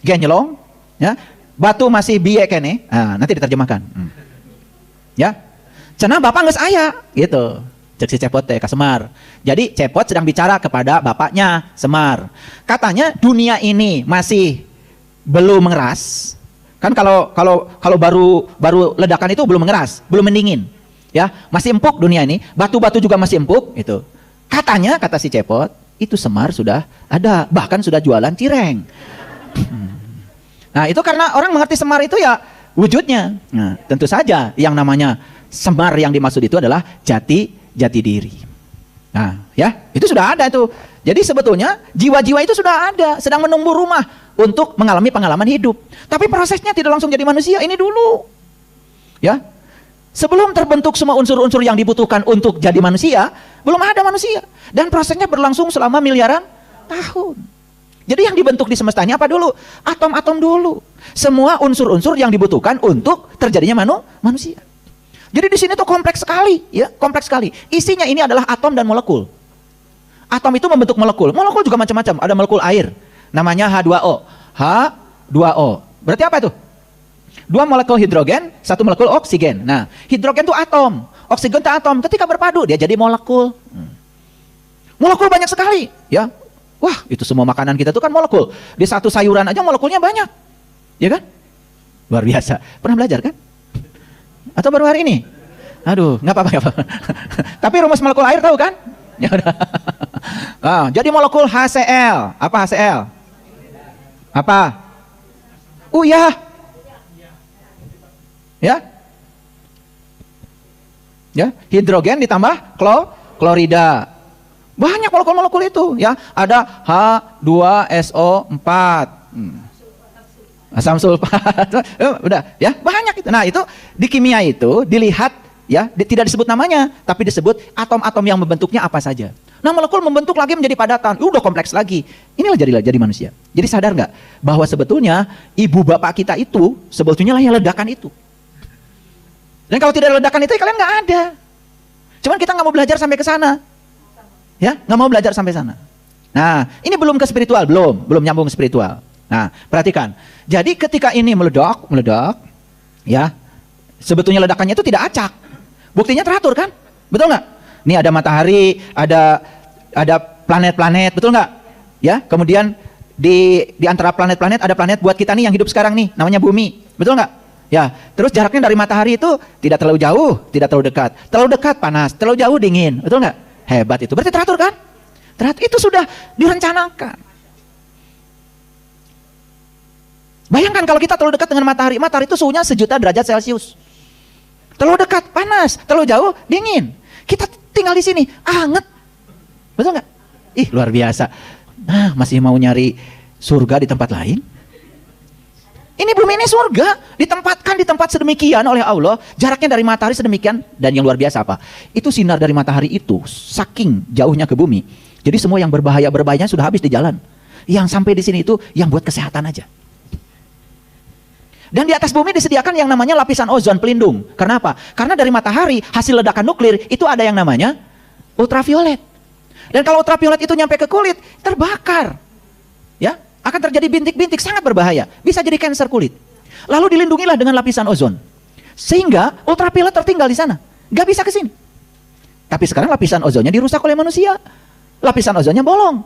genjelong, ya. Batu masih biye kene. Nah, nanti diterjemahkan. Ya. Cenah Bapak geus aya, gitu. Cek si Cepot teh ka Semar. Jadi Cepot sedang bicara kepada bapaknya Semar. Katanya dunia ini masih belum mengeras. Kan kalau baru ledakan itu belum mengeras, belum mendingin. Ya, masih empuk dunia ini, batu-batu juga masih empuk gitu. Katanya kata si Cepot, itu Semar sudah ada, bahkan sudah jualan cireng. Nah, itu karena orang mengerti Semar itu ya wujudnya. Nah, tentu saja yang namanya Semar yang dimaksud itu adalah jati diri. Nah, ya, itu sudah ada itu. Jadi sebetulnya jiwa-jiwa itu sudah ada, sedang menunggu rumah untuk mengalami pengalaman hidup. Tapi prosesnya tidak langsung jadi manusia, ini dulu. Ya. Sebelum terbentuk semua unsur-unsur yang dibutuhkan untuk jadi manusia, belum ada manusia. Dan prosesnya berlangsung selama miliaran tahun. Jadi yang dibentuk di semesta ini apa dulu? Atom-atom dulu. Semua unsur-unsur yang dibutuhkan untuk terjadinya manusia. Jadi di sini tuh kompleks sekali, ya, kompleks sekali. Isinya ini adalah atom dan molekul. Atom itu membentuk molekul. Molekul juga macam-macam. Ada molekul air, namanya H2O. H2O. Berarti apa itu? 2 molekul hidrogen, 1 molekul oksigen. Nah, hidrogen itu atom, oksigen itu atom. Ketika berpadu, dia jadi molekul. Molekul banyak sekali, ya. Wah, itu semua makanan kita itu kan molekul. Di satu sayuran aja molekulnya banyak, ya kan? Luar biasa. Pernah belajar kan? Atau baru hari ini? Aduh, nggak apa-apa. Tapi rumus molekul air tahu kan? Ya udah. Nah, jadi molekul HCl. Apa HCl? Apa? Uyah. Ya. Ya, hidrogen ditambah klorida. Banyak molekul-molekul itu, ya. Ada H2SO4. Asam sulfat. Udah, ya, banyak itu. Nah, itu di kimia itu dilihat, ya, tidak disebut namanya, tapi disebut atom-atom yang membentuknya apa saja. Nah, molekul membentuk lagi menjadi padatan. Udah kompleks lagi. Inilah jadi manusia. Jadi sadar nggak bahwa sebetulnya ibu bapak kita itu sebetulnya lah yang ledakan itu. Dan kalau tidak ada ledakan itu, kalian nggak ada. Cuman kita nggak mau belajar sampai ke sana. Ya, nggak mau belajar sampai sana. Nah, ini belum ke spiritual, belum nyambung spiritual. Nah, perhatikan. Jadi ketika ini meledak, ya, sebetulnya ledakannya itu tidak acak. Buktinya teratur kan? Betul nggak? Ini ada matahari, ada planet-planet, betul nggak? Ya, kemudian di antara planet-planet ada planet buat kita nih yang hidup sekarang nih, namanya bumi, betul nggak? Ya, terus jaraknya dari matahari itu tidak terlalu jauh, tidak terlalu dekat. Terlalu dekat panas, terlalu jauh dingin, betul nggak? Hebat itu. Berarti teratur kan? Teratur, itu sudah direncanakan. Bayangkan kalau kita terlalu dekat dengan matahari, matahari itu suhunya 1.000.000 derajat Celcius. Terlalu dekat panas, terlalu jauh dingin. Kita tinggal di sini, anget. Betul nggak? Ih, luar biasa. Nah, masih mau nyari surga di tempat lain? Ini bumi ini surga, ditempatkan di tempat sedemikian oleh Allah, jaraknya dari matahari sedemikian, dan yang luar biasa apa? Itu sinar dari matahari itu saking jauhnya ke bumi. Jadi semua yang berbahayanya sudah habis di jalan. Yang sampai di sini itu yang buat kesehatan aja. Dan di atas bumi disediakan yang namanya lapisan ozon pelindung. Kenapa? Karena dari matahari hasil ledakan nuklir itu ada yang namanya ultraviolet. Dan kalau ultraviolet itu nyampe ke kulit, terbakar. Ya, akan terjadi bintik-bintik sangat berbahaya. Bisa jadi kanker kulit. Lalu dilindungilah dengan lapisan ozon. Sehingga ultraviolet tertinggal di sana. Gak bisa ke sini. Tapi sekarang lapisan ozonnya dirusak oleh manusia. Lapisan ozonnya bolong.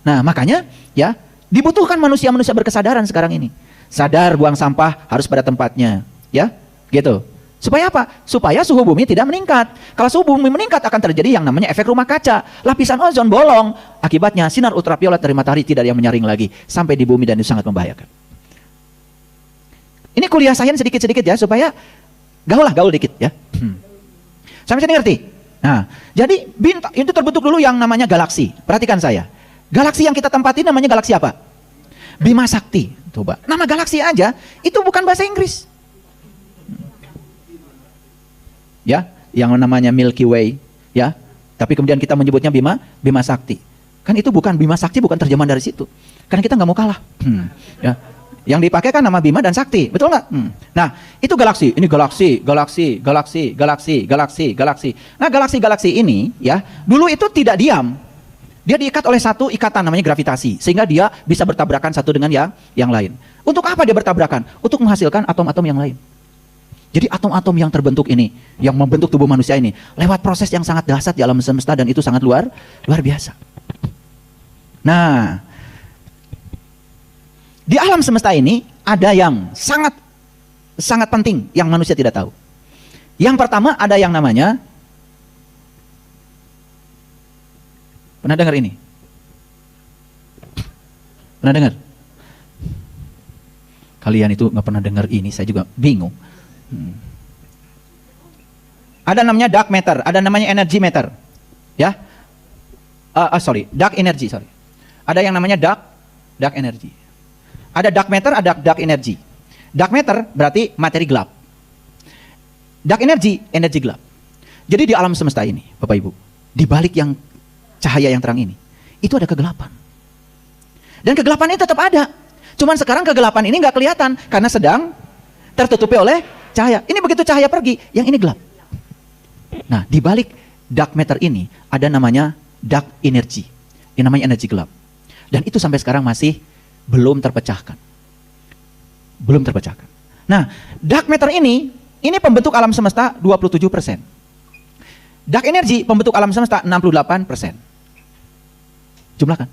Nah, makanya ya Dibutuhkan manusia-manusia berkesadaran sekarang ini. Sadar buang sampah harus pada tempatnya, ya, gitu. Supaya apa? Supaya suhu bumi tidak meningkat. Kalau suhu bumi meningkat akan terjadi yang namanya efek rumah kaca. Lapisan ozon bolong. Akibatnya sinar ultraviolet dari matahari tidak ada yang menyaring lagi sampai di bumi dan itu sangat membahayakan. Ini kuliah sains sedikit-sedikit ya supaya gaul dikit ya. Sampai sini ngerti? Nah, jadi bintang itu terbentuk dulu yang namanya galaksi. Perhatikan saya. Galaksi yang kita tempati namanya galaksi apa? Bima Sakti. Coba. Nama galaksi aja itu bukan bahasa Inggris. Ya, yang namanya Milky Way, ya. Tapi kemudian kita menyebutnya Bima Sakti. Kan itu bukan Bima Sakti, bukan terjemahan dari situ. Karena kita nggak mau kalah. Ya. Yang dipakai kan nama Bima dan Sakti, betul nggak? Nah, itu galaksi. Ini galaksi. Nah, galaksi ini, ya, dulu itu tidak diam. Dia diikat oleh satu ikatan namanya gravitasi, sehingga dia bisa bertabrakan satu dengan yang lain. Untuk apa dia bertabrakan? Untuk menghasilkan atom-atom yang lain. Jadi atom-atom yang terbentuk ini, yang membentuk tubuh manusia ini, lewat proses yang sangat dahsyat di alam semesta dan itu sangat luar biasa. Nah, di alam semesta ini ada yang sangat penting yang manusia tidak tahu. Yang pertama ada yang namanya, pernah dengar ini? Pernah dengar? Kalian itu nggak pernah dengar ini, saya juga bingung. Ada namanya dark matter, ada namanya energy matter, ya. Dark energy, sorry. Ada yang namanya dark energy. Ada dark matter, ada dark energy. Dark matter berarti materi gelap. Dark energy, energi gelap. Jadi di alam semesta ini, Bapak Ibu, di balik yang cahaya yang terang ini, itu ada kegelapan. Dan kegelapan ini tetap ada. Cuman sekarang kegelapan ini nggak kelihatan karena sedang tertutupi oleh cahaya. Ini begitu cahaya pergi, yang ini gelap. Nah, di balik dark matter ini ada namanya dark energy. Ini namanya energi gelap. Dan itu sampai sekarang masih belum terpecahkan. Belum terpecahkan. Nah, dark matter ini pembentuk alam semesta 27%. Dark energy pembentuk alam semesta 68%. Jumlahkan.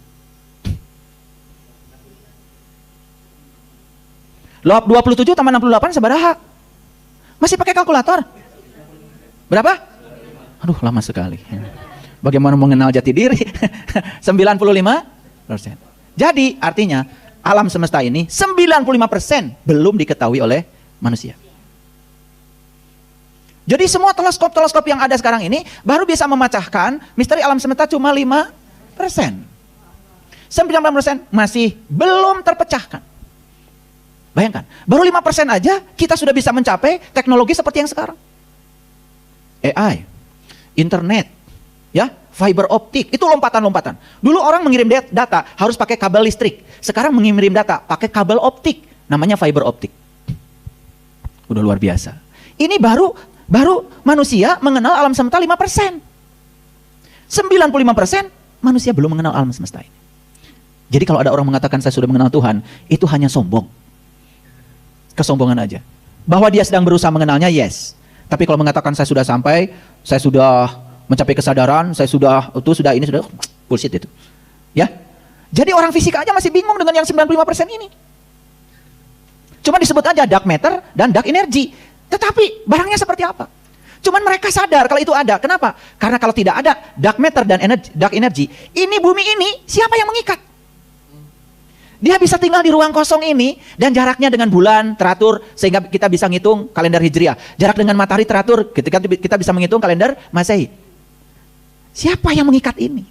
Lob 27 tambah 68 sebaraha? Masih pakai kalkulator? Berapa? Aduh, lama sekali. Bagaimana mengenal jati diri? 95%. Jadi artinya alam semesta ini 95% belum diketahui oleh manusia. Jadi semua teleskop yang ada sekarang ini baru bisa memecahkan misteri alam semesta cuma 5%. 90% masih belum terpecahkan. Bayangkan, baru 5% aja kita sudah bisa mencapai teknologi seperti yang sekarang. AI, internet, ya, fiber optik, itu lompatan-lompatan. Dulu orang mengirim data harus pakai kabel listrik. Sekarang mengirim data pakai kabel optik, namanya fiber optik. Udah luar biasa. Ini baru manusia mengenal alam semesta 5%. 95% manusia belum mengenal alam semesta ini. Jadi kalau ada orang mengatakan saya sudah mengenal Tuhan, itu hanya sombong. Kesombongan aja. Bahwa dia sedang berusaha mengenalnya, yes. Tapi kalau mengatakan saya sudah sampai, saya sudah mencapai kesadaran, saya sudah ini sudah bullshit itu. Ya. Jadi orang fisika aja masih bingung dengan yang 95% ini. Cuma disebut aja dark matter dan dark energy. Tetapi barangnya seperti apa? Cuman mereka sadar kalau itu ada. Kenapa? Karena kalau tidak ada dark matter dan dark energy, ini bumi ini siapa yang mengikat? Dia bisa tinggal di ruang kosong ini dan jaraknya dengan bulan teratur sehingga kita bisa ngitung kalender Hijriah. Jarak dengan matahari teratur ketika kita bisa menghitung kalender Masehi. Siapa yang mengikat ini?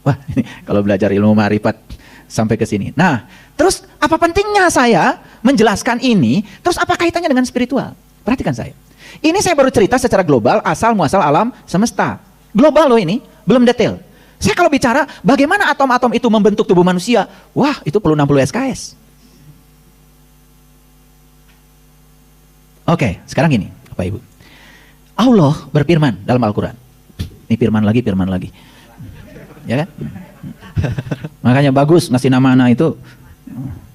Wah, ini kalau belajar ilmu ma'rifat sampai ke sini. Nah, terus apa pentingnya saya menjelaskan ini? Terus apa kaitannya dengan spiritual? Perhatikan saya. Ini saya baru cerita secara global asal muasal alam semesta. Global loh ini, belum detail. Saya kalau bicara bagaimana atom-atom itu membentuk tubuh manusia, wah itu perlu 60 SKS. Oke, sekarang gini, Bapak Ibu. Allah berfirman dalam Al-Quran. Ini firman lagi. Ya kan? Makanya bagus ngasih nama anak itu,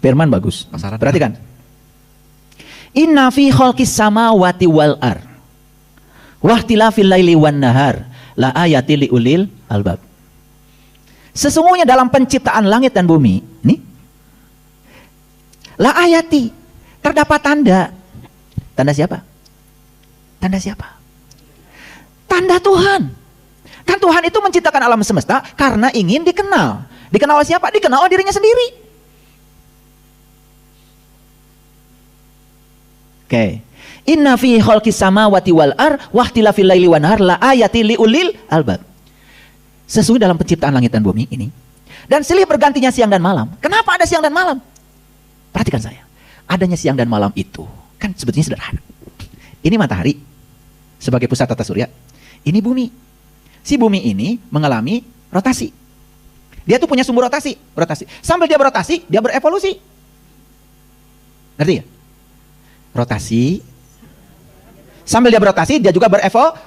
firman bagus. Perhatikan. Inna fi khalqis samawati wal ar wa ikhtilafil laili wan nahar la ayati liulil albab. Sesungguhnya dalam penciptaan langit dan bumi, nih, la ayati, terdapat tanda. Tanda siapa? Tanda siapa? Tanda Tuhan. Kan Tuhan itu menciptakan alam semesta karena ingin dikenal. Dikenal oleh siapa? Dikenal oleh dirinya sendiri. Oke. Inna fi khalqis samawati wal ar wa ikhtilafil laili wan nahar la ayati liulil albab. Sesungguhnya dalam penciptaan langit dan bumi ini dan silih bergantinya siang dan malam. Kenapa ada siang dan malam? Perhatikan saya. Adanya siang dan malam itu kan sebetulnya sederhana. Ini matahari sebagai pusat tata surya. Ini bumi. Si bumi ini mengalami rotasi. Dia tuh punya sumber rotasi. Sambil dia berotasi, dia berevolusi. Ngerti ya? Rotasi. Sambil dia berotasi, dia juga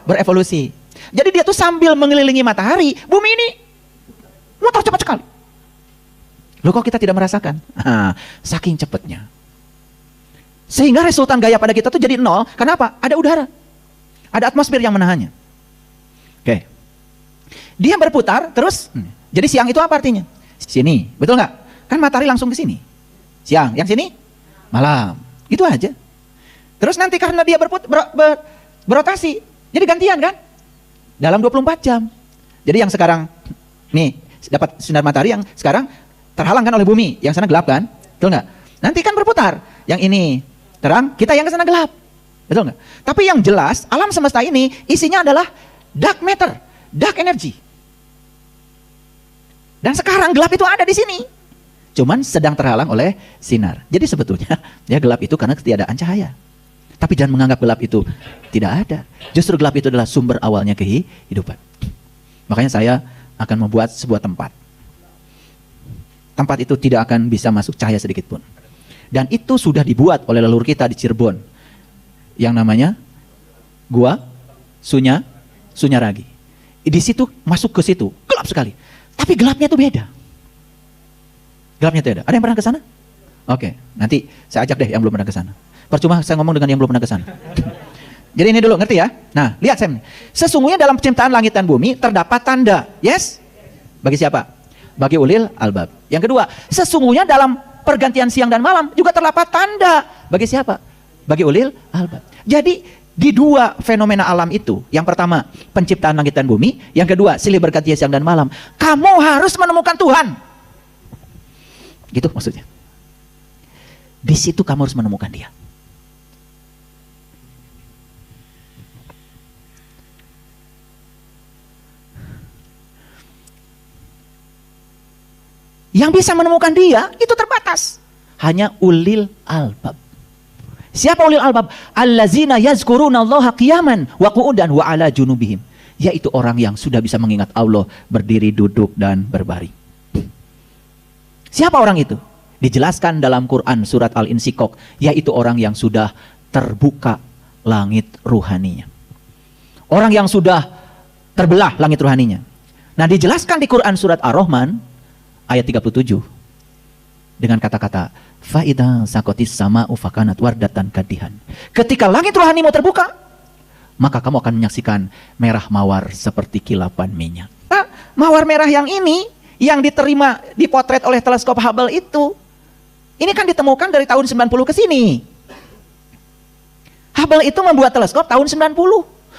berevolusi. Jadi dia tuh sambil mengelilingi matahari, bumi ini muter cepat sekali. Loh kok kita tidak merasakan? Saking cepatnya. Sehingga resultan gaya pada kita tuh jadi nol. Kenapa? Ada udara. Ada atmosfer yang menahannya. Oke. Dia berputar terus. Jadi siang itu apa artinya? Sini, betul nggak? Kan matahari langsung ke sini. Siang, yang sini malam. Itu aja. Terus nanti karena dia berotasi, jadi gantian kan? Dalam 24 jam. Jadi yang sekarang nih dapat sinar matahari yang sekarang terhalang kan oleh bumi, yang sana gelap kan? Betul nggak? Nanti kan berputar. Yang ini terang, kita yang ke sana gelap. Betul nggak? Tapi yang jelas alam semesta ini isinya adalah dark matter, dark energy. Dan sekarang gelap itu ada di sini. Cuman sedang terhalang oleh sinar. Jadi sebetulnya ya gelap itu karena ketiadaan cahaya. Tapi jangan menganggap gelap itu tidak ada. Justru gelap itu adalah sumber awalnya kehidupan. Makanya saya akan membuat sebuah tempat. Tempat itu tidak akan bisa masuk cahaya sedikit pun. Dan itu sudah dibuat oleh leluhur kita di Cirebon. Yang namanya Gua Sunyaragi. Di situ masuk ke situ, gelap sekali. Tapi gelapnya itu beda. Gelapnya itu beda. Ada yang pernah ke sana? Oke, nanti saya ajak deh yang belum pernah ke sana. Percuma saya ngomong dengan yang belum pernah ke sana. Jadi ini dulu, ngerti ya? Nah, lihat saya. Sesungguhnya dalam penciptaan langit dan bumi terdapat tanda. Yes? Bagi siapa? Bagi ulil albab. Yang kedua, sesungguhnya dalam pergantian siang dan malam juga terdapat tanda. Bagi siapa? Bagi ulil albab. Jadi di dua fenomena alam itu, yang pertama penciptaan langit dan bumi, yang kedua silih bergantinya siang dan malam, kamu harus menemukan Tuhan. Gitu maksudnya. Di situ kamu harus menemukan Dia. Yang bisa menemukan Dia itu terbatas. Hanya ulil albab. Siapa ulil albab? Allazina yazkurunallaha qiyaman wa qu'udan wa ala junubihim. Yaitu orang yang sudah bisa mengingat Allah berdiri, duduk, dan berbaring. Siapa orang itu? Dijelaskan dalam Quran surat Al-Insyikok, yaitu orang yang sudah terbuka langit ruhaninya. Orang yang sudah terbelah langit ruhaninya. Nah, dijelaskan di Quran surat Ar-Rahman ayat 37 dengan kata-kata faida sakotis sama ufakanat wardatan kadihan. Ketika langit rohanimu terbuka, maka kamu akan menyaksikan merah mawar seperti kilapan minyak. Nah, mawar merah yang ini yang diterima dipotret oleh teleskop Hubble itu, ini kan ditemukan dari tahun 90 ke sini. Hubble itu membuat teleskop tahun 90,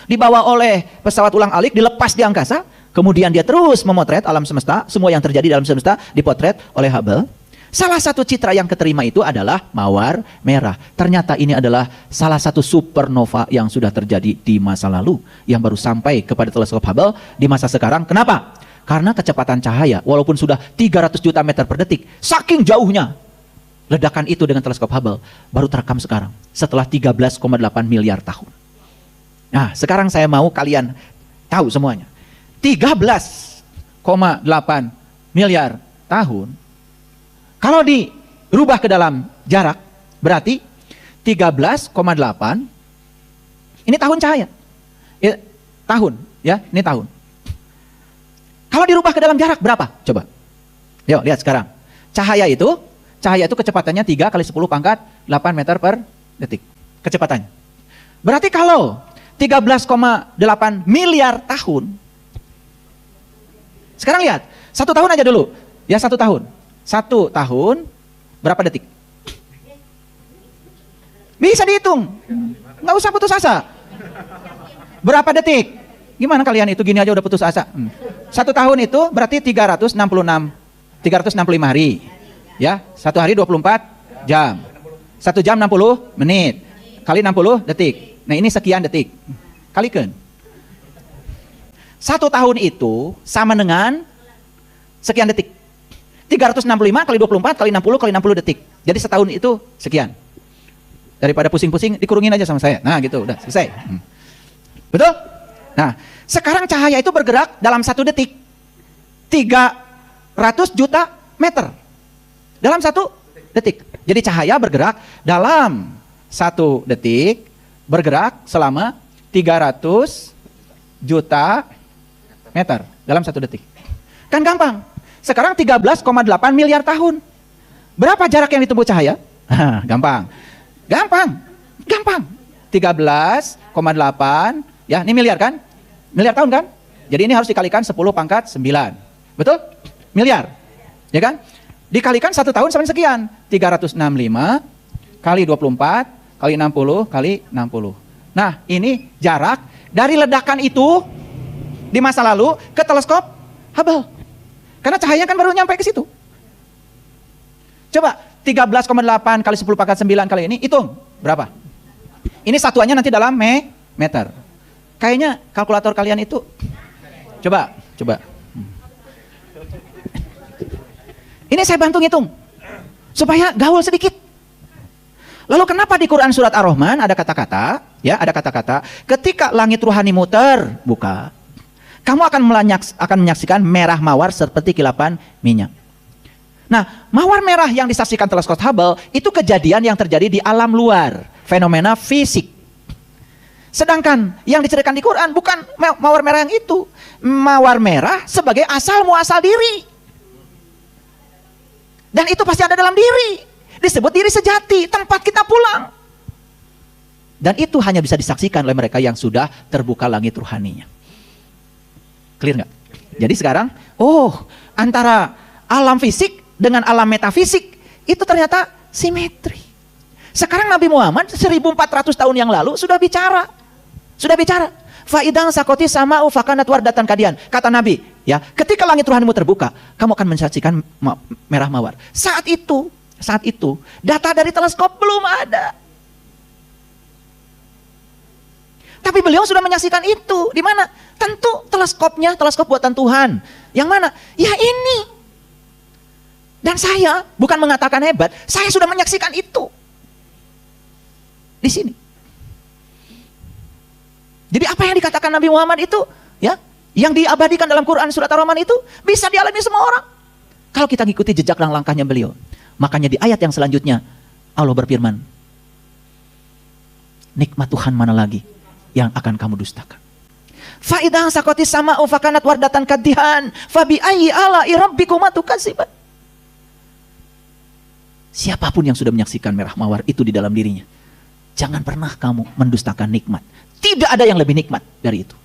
dibawa oleh pesawat ulang-alik, dilepas di angkasa. Kemudian dia terus memotret alam semesta, semua yang terjadi dalam semesta dipotret oleh Hubble. Salah satu citra yang keterima itu adalah mawar merah. Ternyata ini adalah salah satu supernova yang sudah terjadi di masa lalu, yang baru sampai kepada teleskop Hubble di masa sekarang. Kenapa? Karena kecepatan cahaya, walaupun sudah 300 juta meter per detik, saking jauhnya ledakan itu dengan teleskop Hubble, baru terekam sekarang, setelah 13,8 miliar tahun. Nah, sekarang saya mau kalian tahu semuanya. 13,8 miliar tahun, kalau dirubah ke dalam jarak, berarti 13,8, ini tahun cahaya. Ya, tahun, ya, ini tahun. Kalau dirubah ke dalam jarak, berapa? Coba. Yuk, lihat sekarang. Cahaya itu kecepatannya 3 kali 10 pangkat 8 meter per detik. Kecepatannya. Berarti kalau 13,8 miliar tahun, sekarang lihat, 1 tahun aja dulu. Ya 1 tahun. 1 tahun berapa detik? Bisa dihitung. Nggak usah putus asa. Berapa detik? Gimana kalian itu gini aja udah putus asa? 1 tahun itu berarti 365 hari. Ya, 1 hari 24 jam. 1 jam 60 menit. Kali 60 detik. Nah ini sekian detik. Kalikan. 1 tahun itu sama dengan sekian detik. 365 kali 24 kali 60 kali 60 detik. Jadi setahun itu sekian. Daripada pusing-pusing, dikurungin aja sama saya. Nah gitu, udah selesai. Betul? Nah, sekarang cahaya itu bergerak dalam 1 detik 300 juta meter. Dalam 1 detik. Jadi cahaya bergerak dalam 1 detik, bergerak selama 300 juta meter. Dalam 1 detik. Kan gampang. Sekarang 13,8 miliar tahun. Berapa jarak yang ditempuh cahaya? Gampang. Gampang. 13,8, ya ini miliar kan? Miliar tahun kan? Jadi ini harus dikalikan 10 pangkat 9. Betul? Miliar. Ya kan? Dikalikan 1 tahun sama sekian. 365 kali 24 kali 60 kali 60. Nah, ini jarak dari ledakan itu di masa lalu ke teleskop Hubble. Karena cahayanya kan baru nyampe ke situ. Coba 13,8 kali 10 pangkat 9 kali ini, hitung berapa? Ini satuannya nanti dalam meter. Kayaknya kalkulator kalian itu, coba. Ini saya bantu ngitung, supaya gaul sedikit. Lalu kenapa di Quran surat Ar-Rahman ada kata-kata, ketika langit ruhanimu terbuka, kamu akan menyaksikan merah mawar seperti kilapan minyak. Nah, mawar merah yang disaksikan teleskop Hubble itu kejadian yang terjadi di alam luar, fenomena fisik. Sedangkan yang diceritakan di Quran bukan mawar merah yang itu. Mawar merah sebagai asal muasal diri. Dan itu pasti ada dalam diri. Disebut diri sejati, tempat kita pulang. Dan itu hanya bisa disaksikan oleh mereka yang sudah terbuka langit ruhaninya. Clear nggak? Jadi sekarang, antara alam fisik dengan alam metafisik itu ternyata simetri. Sekarang Nabi Muhammad 1400 tahun yang lalu sudah bicara. Faidang sakoti sama'u fakanat wardatan kadian. Kata Nabi, ya, ketika langit ruhanimu terbuka, kamu akan menyaksikan merah mawar. Saat itu data dari teleskop belum ada. Tapi beliau sudah menyaksikan itu. Di mana? Tentu teleskop buatan Tuhan. Yang mana? Ya ini. Dan saya bukan mengatakan hebat, saya sudah menyaksikan itu. Di sini. Jadi apa yang dikatakan Nabi Muhammad itu, ya, yang diabadikan dalam Quran surat Ar-Rahman itu bisa dialami semua orang. Kalau kita ngikuti jejak dan langkahnya beliau. Makanya di ayat yang selanjutnya Allah berfirman, nikmat Tuhan mana lagi yang akan kamu dustakan? Faidang sakoti sama ufakanat wardatan kadihan fabi ayyi ala rabbikuma tukadziban. Siapapun yang sudah menyaksikan merah mawar itu di dalam dirinya, jangan pernah kamu mendustakan nikmat. Tidak ada yang lebih nikmat dari itu.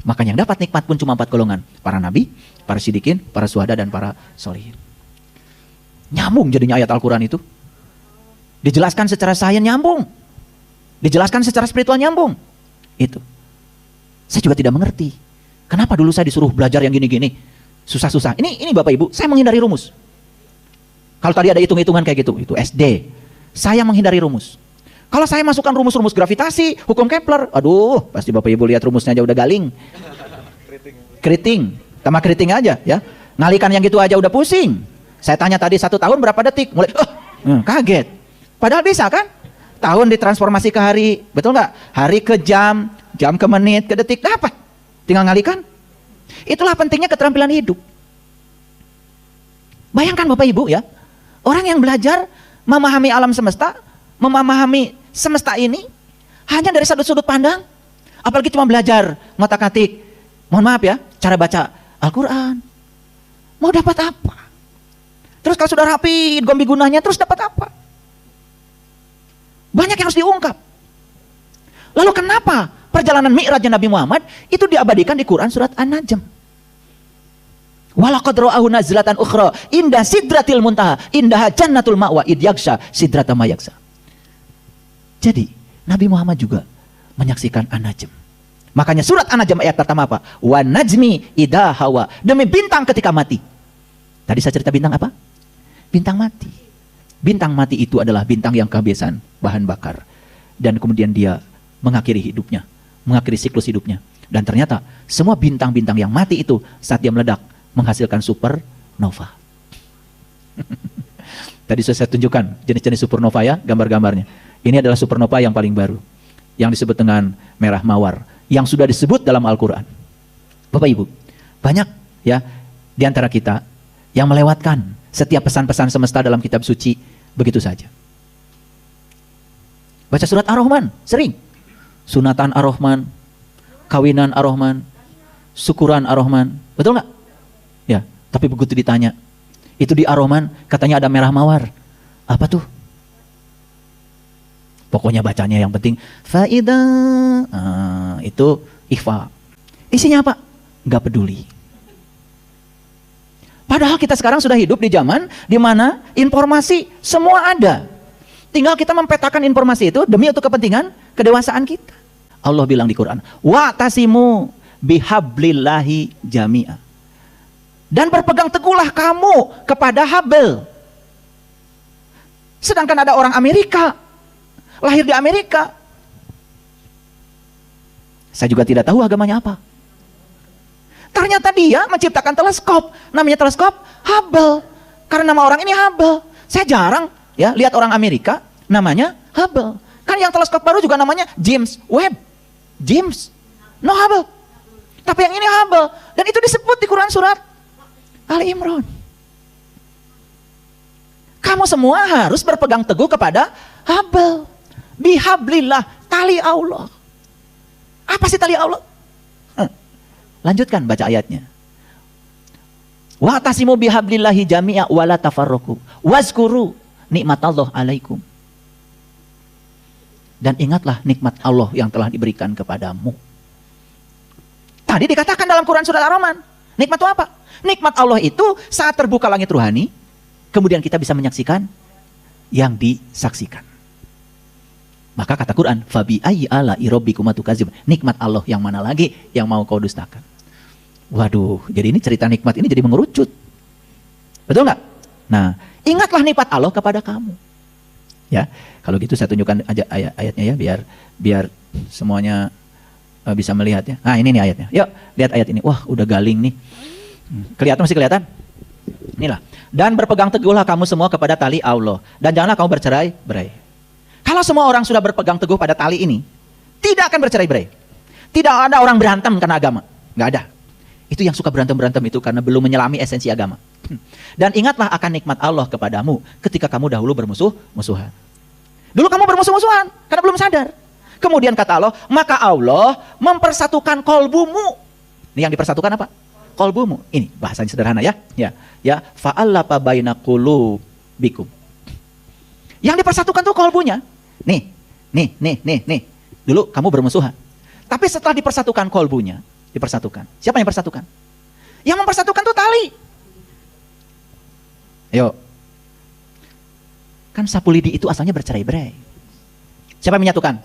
Makanya yang dapat nikmat pun cuma 4 golongan. Para nabi, para siddiqin, para syuhada, dan para sholihin. Nyambung jadinya ayat Al-Quran itu. Dijelaskan secara sains nyambung. Dijelaskan secara spiritual nyambung. Itu. Saya juga tidak mengerti. Kenapa dulu saya disuruh belajar yang gini-gini? Susah-susah. Ini Bapak Ibu, saya menghindari rumus. Kalau tadi ada hitung-hitungan kayak gitu, itu SD. Saya menghindari rumus. Kalau saya masukkan rumus-rumus gravitasi, hukum Kepler, aduh, pasti Bapak Ibu lihat rumusnya aja udah galing. Keriting, tambah keriting aja ya. Ngalikan yang gitu aja udah pusing. Saya tanya tadi 1 tahun berapa detik? Mulai, kaget. Padahal bisa kan? Tahun ditransformasi ke hari, betul nggak? Hari ke jam, jam ke menit, ke detik, dapat. Tinggal ngalikan. Itulah pentingnya keterampilan hidup. Bayangkan Bapak Ibu ya, orang yang belajar memahami alam semesta, memahami semesta ini hanya dari satu sudut pandang, apalagi cuma belajar ngotak-atik, mohon maaf ya, cara baca Al-Quran, mau dapat apa? Terus kalau sudah rapi gombi gunanya, terus dapat apa? Banyak yang harus diungkap. Lalu kenapa perjalanan Mi'rajnya Nabi Muhammad itu diabadikan di Quran surat An-Najm? Walaqad ra'ahu nazlatan ukhra inda sidratil muntaha indaha jannatul ma'wa id yaghsha sidrata ma yaghsha. Jadi Nabi Muhammad juga menyaksikan An-Najm. Makanya surat An-Najm ayat pertama apa? Wa najmi idha hawa. Demi bintang ketika mati. Tadi saya cerita bintang apa? Bintang mati. Bintang mati itu adalah bintang yang kehabisan bahan bakar. Dan kemudian dia mengakhiri hidupnya. Mengakhiri siklus hidupnya. Dan ternyata semua bintang-bintang yang mati itu saat dia meledak menghasilkan supernova. Tadi sudah saya tunjukkan jenis-jenis supernova ya, gambar-gambarnya. Ini adalah supernova yang paling baru, yang disebut dengan merah mawar, yang sudah disebut dalam Al-Quran. Bapak Ibu, banyak ya di antara kita yang melewatkan setiap pesan-pesan semesta dalam kitab suci begitu saja. Baca surat Ar-Rahman, sering. Sunatan Ar-Rahman, kawinan Ar-Rahman, syukuran Ar-Rahman, betul nggak? Ya, tapi begitu ditanya, itu di Ar-Rahman katanya ada merah mawar. Apa tuh? Pokoknya bacanya yang penting faidah. Itu ikhfa. Isinya apa? Nggak peduli. Padahal kita sekarang sudah hidup di zaman di mana informasi semua ada. Tinggal kita mempetakan informasi itu demi untuk kepentingan kedewasaan kita. Allah bilang di Quran, wa'tasimu bihablillahi jami'a. Dan berpegang teguhlah kamu kepada Habl. Sedangkan ada orang Amerika, lahir di Amerika. Saya juga tidak tahu agamanya apa. Ternyata dia menciptakan teleskop. Namanya teleskop Hubble. Karena nama orang ini Hubble. Saya jarang ya lihat orang Amerika namanya Hubble. Kan yang teleskop baru juga namanya James Webb. James, no Hubble. Tapi yang ini Hubble. Dan itu disebut di Quran surat Ali Imran. Kamu semua harus berpegang teguh kepada Hubble. Bihablillah, tali Allah. Apa sih tali Allah? Lanjutkan baca ayatnya. Wa'tasimu bihablillahi jami'a wala tafarraqu wazkuru nikmatallah alaikum. Dan ingatlah nikmat Allah yang telah diberikan kepadamu. Tadi dikatakan dalam Quran surat Ar-Rahman, nikmat itu apa? Nikmat Allah itu saat terbuka langit ruhani, kemudian kita bisa menyaksikan yang disaksikan. Maka kata Quran, fabi ayyi ala'i rabbikuma tukadzib. Nikmat Allah yang mana lagi yang mau kau dustakan? Waduh, jadi ini cerita nikmat ini jadi mengerucut. Betul nggak? Nah, ingatlah nikmat Allah kepada kamu. Ya, kalau gitu saya tunjukkan aja ayatnya ya, biar semuanya bisa melihat ya. Nah, ini nih ayatnya. Yuk, lihat ayat ini. Wah, udah galing nih. Kelihatan, masih kelihatan? Inilah. Dan berpegang teguhlah kamu semua kepada tali Allah. Dan janganlah kamu bercerai-berai. Kalau semua orang sudah berpegang teguh pada tali ini, tidak akan bercerai-berai. Tidak ada orang berantem karena agama. Nggak ada. Itu yang suka berantem-berantem itu karena belum menyelami esensi agama. Dan ingatlah akan nikmat Allah kepadamu ketika kamu dahulu bermusuh-musuhan. Dulu kamu bermusuh-musuhan karena belum sadar. Kemudian kata Allah, maka Allah mempersatukan kolbumu. Ini yang dipersatukan apa? Kolbumu. Ini bahasanya sederhana ya. Ya, fa'allafa baina qulubikum. Yang dipersatukan tuh kolbunya. Nih. Dulu kamu bermusuhan. Tapi setelah dipersatukan kolbunya, dipersatukan. Siapa yang persatukan? Yang mempersatukan tuh tali. Ayo. Kan sapu lidi itu asalnya bercerai-berai. Siapa yang menyatukan?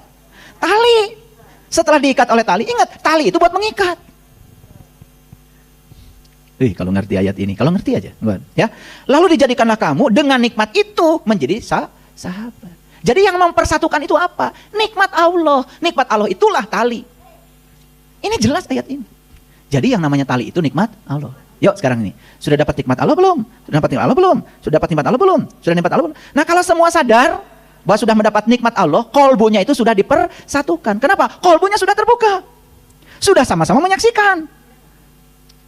Tali. Setelah diikat oleh tali, ingat, tali itu buat mengikat. Kalau ngerti ayat ini, kalau ngerti aja, ya. Lalu dijadikanlah kamu dengan nikmat itu menjadi sahabat. Jadi yang mempersatukan itu apa? Nikmat Allah. Nikmat Allah itulah tali. Ini jelas ayat ini. Jadi yang namanya tali itu nikmat Allah. Yuk sekarang ini, sudah dapat nikmat Allah belum? Sudah dapat nikmat Allah belum? Sudah dapat nikmat Allah belum? Sudah nikmat Allah belum? Nah, kalau semua sadar bahwa sudah mendapat nikmat Allah, kolbunya itu sudah dipersatukan. Kenapa? Kolbunya sudah terbuka. Sudah sama-sama menyaksikan.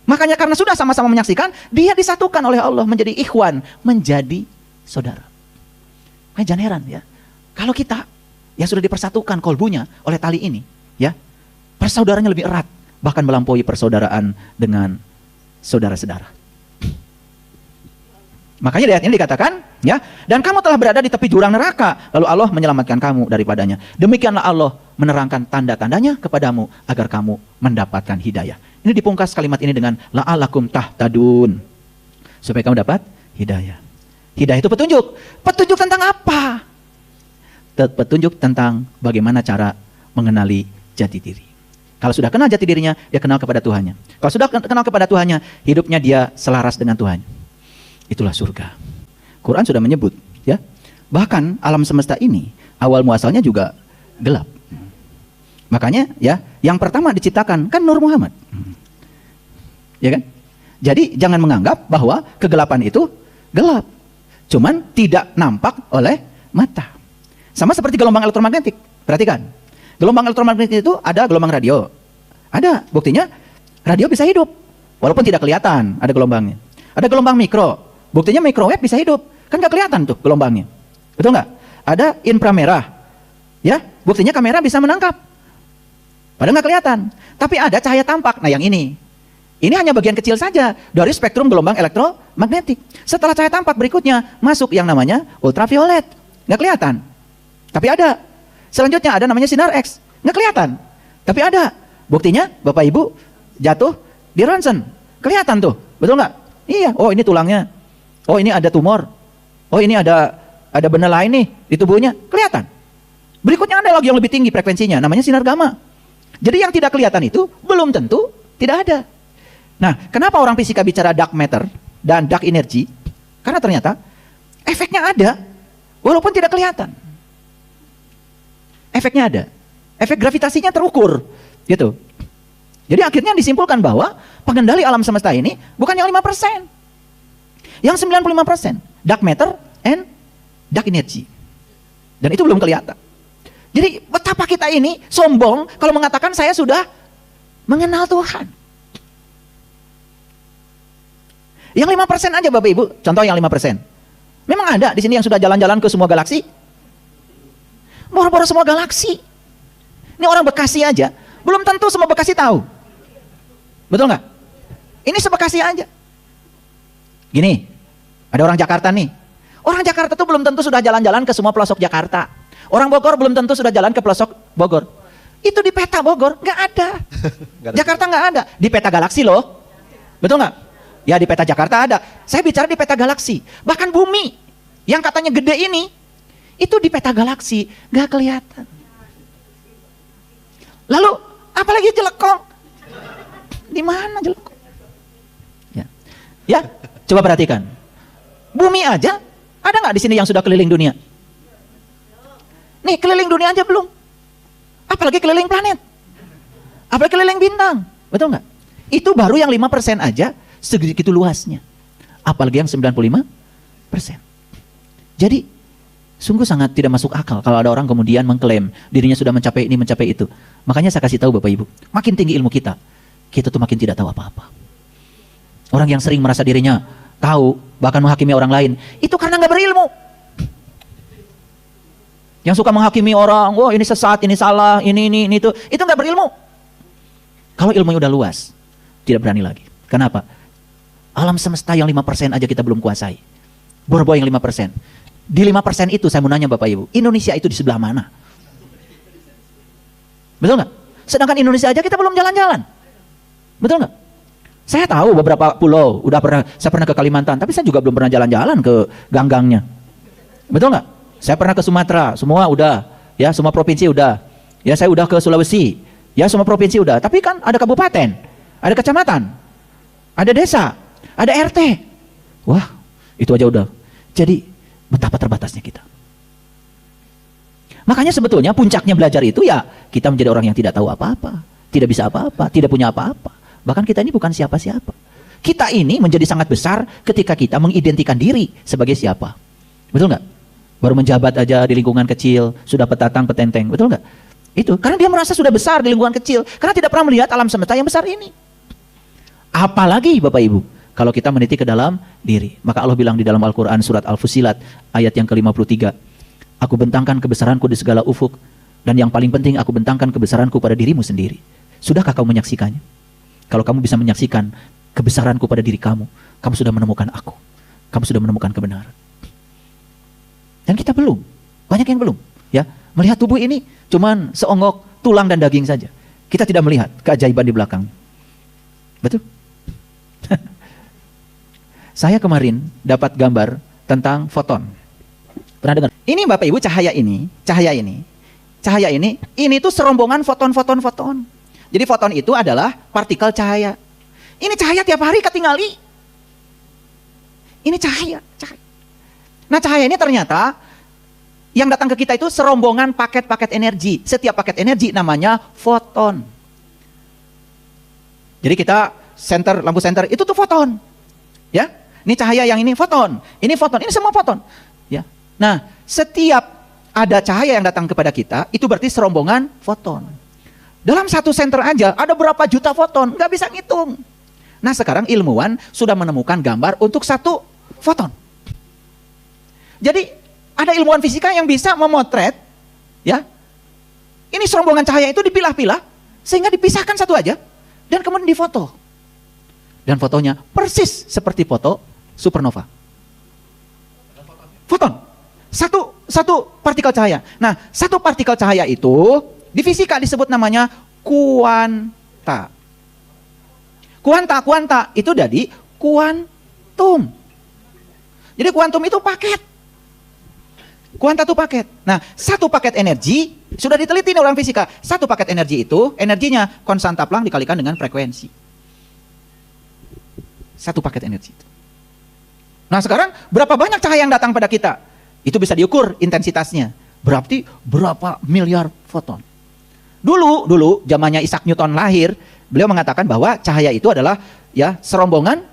Makanya karena sudah sama-sama menyaksikan, dia disatukan oleh Allah menjadi ikhwan, menjadi saudara. Makanya jangan heran ya. Kalau kita yang sudah dipersatukan kolbunya oleh tali ini, ya, persaudaranya lebih erat, bahkan melampaui persaudaraan dengan saudara-saudara. Makanya di ayat ini dikatakan, ya, dan kamu telah berada di tepi jurang neraka, lalu Allah menyelamatkan kamu daripadanya. Demikianlah Allah menerangkan tanda-tandanya kepadamu agar kamu mendapatkan hidayah. Ini dipungkas kalimat ini dengan la'alakum tahtadun. Supaya kamu dapat hidayah. Hidayah itu petunjuk. Petunjuk tentang apa? Petunjuk tentang bagaimana cara mengenali jati diri. Kalau sudah kenal jati dirinya, dia kenal kepada Tuhannya. Kalau sudah kenal kepada Tuhannya, hidupnya dia selaras dengan Tuhan. Itulah surga. Quran sudah menyebut, ya. Bahkan alam semesta ini awal muasalnya juga gelap. Makanya ya, yang pertama diciptakan kan Nur Muhammad. Ya kan? Jadi jangan menganggap bahwa kegelapan itu gelap. Cuman tidak nampak oleh mata. Sama seperti gelombang elektromagnetik. Perhatikan. Gelombang elektromagnetik itu ada gelombang radio. Ada, buktinya radio bisa hidup. Walaupun tidak kelihatan ada gelombangnya. Ada gelombang mikro. Buktinya microwave bisa hidup. Kan gak kelihatan tuh gelombangnya. Betul nggak? Ada inframerah. Ya, buktinya kamera bisa menangkap. Padahal nggak kelihatan. Tapi ada cahaya tampak. Nah yang ini. Ini hanya bagian kecil saja dari spektrum gelombang elektromagnetik. Setelah cahaya tampak berikutnya masuk yang namanya ultraviolet. Nggak kelihatan. Tapi ada. Selanjutnya ada namanya sinar X. Nggak kelihatan. Tapi ada. Buktinya Bapak Ibu jatuh di ronsen. Kelihatan tuh. Betul nggak? Iya. Oh ini tulangnya. Oh ini ada tumor. Oh ini ada benda lain nih di tubuhnya. Kelihatan. Berikutnya ada lagi yang lebih tinggi frekuensinya. Namanya sinar gamma. Jadi yang tidak kelihatan itu belum tentu tidak ada. Nah, kenapa orang fisika bicara dark matter dan dark energy? Karena ternyata efeknya ada, walaupun tidak kelihatan. Efeknya ada. Efek gravitasinya terukur, gitu. Jadi akhirnya disimpulkan bahwa pengendali alam semesta ini bukan yang 5%. Yang 95%. Dark matter and dark energy. Dan itu belum kelihatan. Jadi betapa kita ini sombong kalau mengatakan saya sudah mengenal Tuhan. Yang 5% aja Bapak Ibu, contoh yang 5%. Memang ada di sini yang sudah jalan-jalan ke semua galaksi? Boro-boro semua galaksi. Ini orang Bekasi aja, belum tentu semua Bekasi tahu. Betul nggak? Ini se-Bekasi aja. Gini, ada orang Jakarta nih. Orang Jakarta tuh belum tentu sudah jalan-jalan ke semua pelosok Jakarta. Orang Bogor belum tentu sudah jalan ke pelosok Bogor. Itu di peta Bogor, nggak ada. Jakarta nggak ada. Di peta galaksi loh. Betul nggak? Ya di peta Jakarta ada. Saya bicara di peta galaksi. Bahkan bumi yang katanya gede ini, itu di peta galaksi nggak kelihatan. Lalu apalagi Jelekong? Di mana Jelekong? Ya, coba perhatikan. Bumi aja ada nggak di sini yang sudah keliling dunia? Nih keliling dunia aja belum. Apalagi keliling planet. Apalagi keliling bintang. Betul nggak? Itu baru yang 5% aja. Segitu luasnya. Apalagi yang 95%. Jadi sungguh sangat tidak masuk akal kalau ada orang kemudian mengklaim dirinya sudah mencapai ini, mencapai itu. Makanya saya kasih tahu Bapak Ibu, makin tinggi ilmu kita, kita tuh makin tidak tahu apa-apa. Orang yang sering merasa dirinya tahu, bahkan menghakimi orang lain, itu karena nggak berilmu. Yang suka menghakimi orang, wah ini sesat, ini salah, ini itu nggak berilmu. Kalau ilmunya udah luas, tidak berani lagi. Kenapa? Alam semesta yang 5% aja kita belum kuasai. Boro-boro yang 5%. Di 5% itu saya mau nanya Bapak Ibu, Indonesia itu di sebelah mana? Betul nggak? Sedangkan Indonesia aja kita belum jalan-jalan. Betul nggak? Saya tahu beberapa pulau, saya pernah ke Kalimantan, tapi saya juga belum pernah jalan-jalan ke gang-gangnya. Betul nggak? Saya pernah ke Sumatera, semua udah, ya semua provinsi udah. Ya saya udah ke Sulawesi, ya semua provinsi udah. Tapi kan ada kabupaten, ada kecamatan, ada desa, ada RT. Wah, itu aja udah. Jadi betapa terbatasnya kita. Makanya sebetulnya puncaknya belajar itu ya kita menjadi orang yang tidak tahu apa-apa, tidak bisa apa-apa, tidak punya apa-apa. Bahkan kita ini bukan siapa-siapa. Kita ini menjadi sangat besar ketika kita mengidentikan diri sebagai siapa. Betul nggak? Baru menjabat aja di lingkungan kecil, sudah petatang, petenteng. Betul nggak? Itu, karena dia merasa sudah besar di lingkungan kecil. Karena tidak pernah melihat alam semesta yang besar ini. Apalagi Bapak Ibu, kalau kita meniti ke dalam diri. Maka Allah bilang di dalam Al-Quran surat Al-Fusilat ayat yang ke-53. Aku bentangkan kebesaranku di segala ufuk. Dan yang paling penting aku bentangkan kebesaranku pada dirimu sendiri. Sudahkah kamu menyaksikannya? Kalau kamu bisa menyaksikan kebesaranku pada diri kamu, kamu sudah menemukan aku. Kamu sudah menemukan kebenaran. Dan kita belum. Banyak yang belum. Ya, melihat tubuh ini cuman seonggok tulang dan daging saja. Kita tidak melihat keajaiban di belakang. Betul? Saya kemarin dapat gambar tentang foton. Pernah dengar? Ini Bapak Ibu, cahaya ini tuh serombongan foton. Jadi foton itu adalah partikel cahaya. Ini cahaya tiap hari ketinggali. Ini cahaya. Nah, cahaya ini ternyata yang datang ke kita itu serombongan paket-paket energi. Setiap paket energi namanya foton. Jadi kita lampu senter itu tuh foton. Ya. Ini cahaya yang ini foton. Ini semua foton. Ya. Nah, setiap ada cahaya yang datang kepada kita, itu berarti serombongan foton. Dalam satu senter aja ada berapa juta foton, nggak bisa ngitung. Nah, sekarang ilmuwan sudah menemukan gambar untuk satu foton. Jadi ada ilmuwan fisika yang bisa memotret, ya, ini serombongan cahaya itu dipilah-pilah sehingga dipisahkan satu aja dan kemudian difoto. Dan fotonya persis seperti foto supernova. Foton. Satu partikel cahaya. Nah, satu partikel cahaya itu di fisika disebut namanya kuanta. Kuanta itu dari kuantum. Jadi kuantum itu paket. Kuanta itu paket. Nah, satu paket energi, sudah diteliti nih orang fisika. Satu paket energi itu, energinya konstanta Planck dikalikan dengan frekuensi. Satu paket energi itu. Nah, sekarang berapa banyak cahaya yang datang pada kita? Itu bisa diukur intensitasnya. Berarti berapa miliar foton. Dulu zamannya Isaac Newton lahir, beliau mengatakan bahwa cahaya itu adalah ya serombongan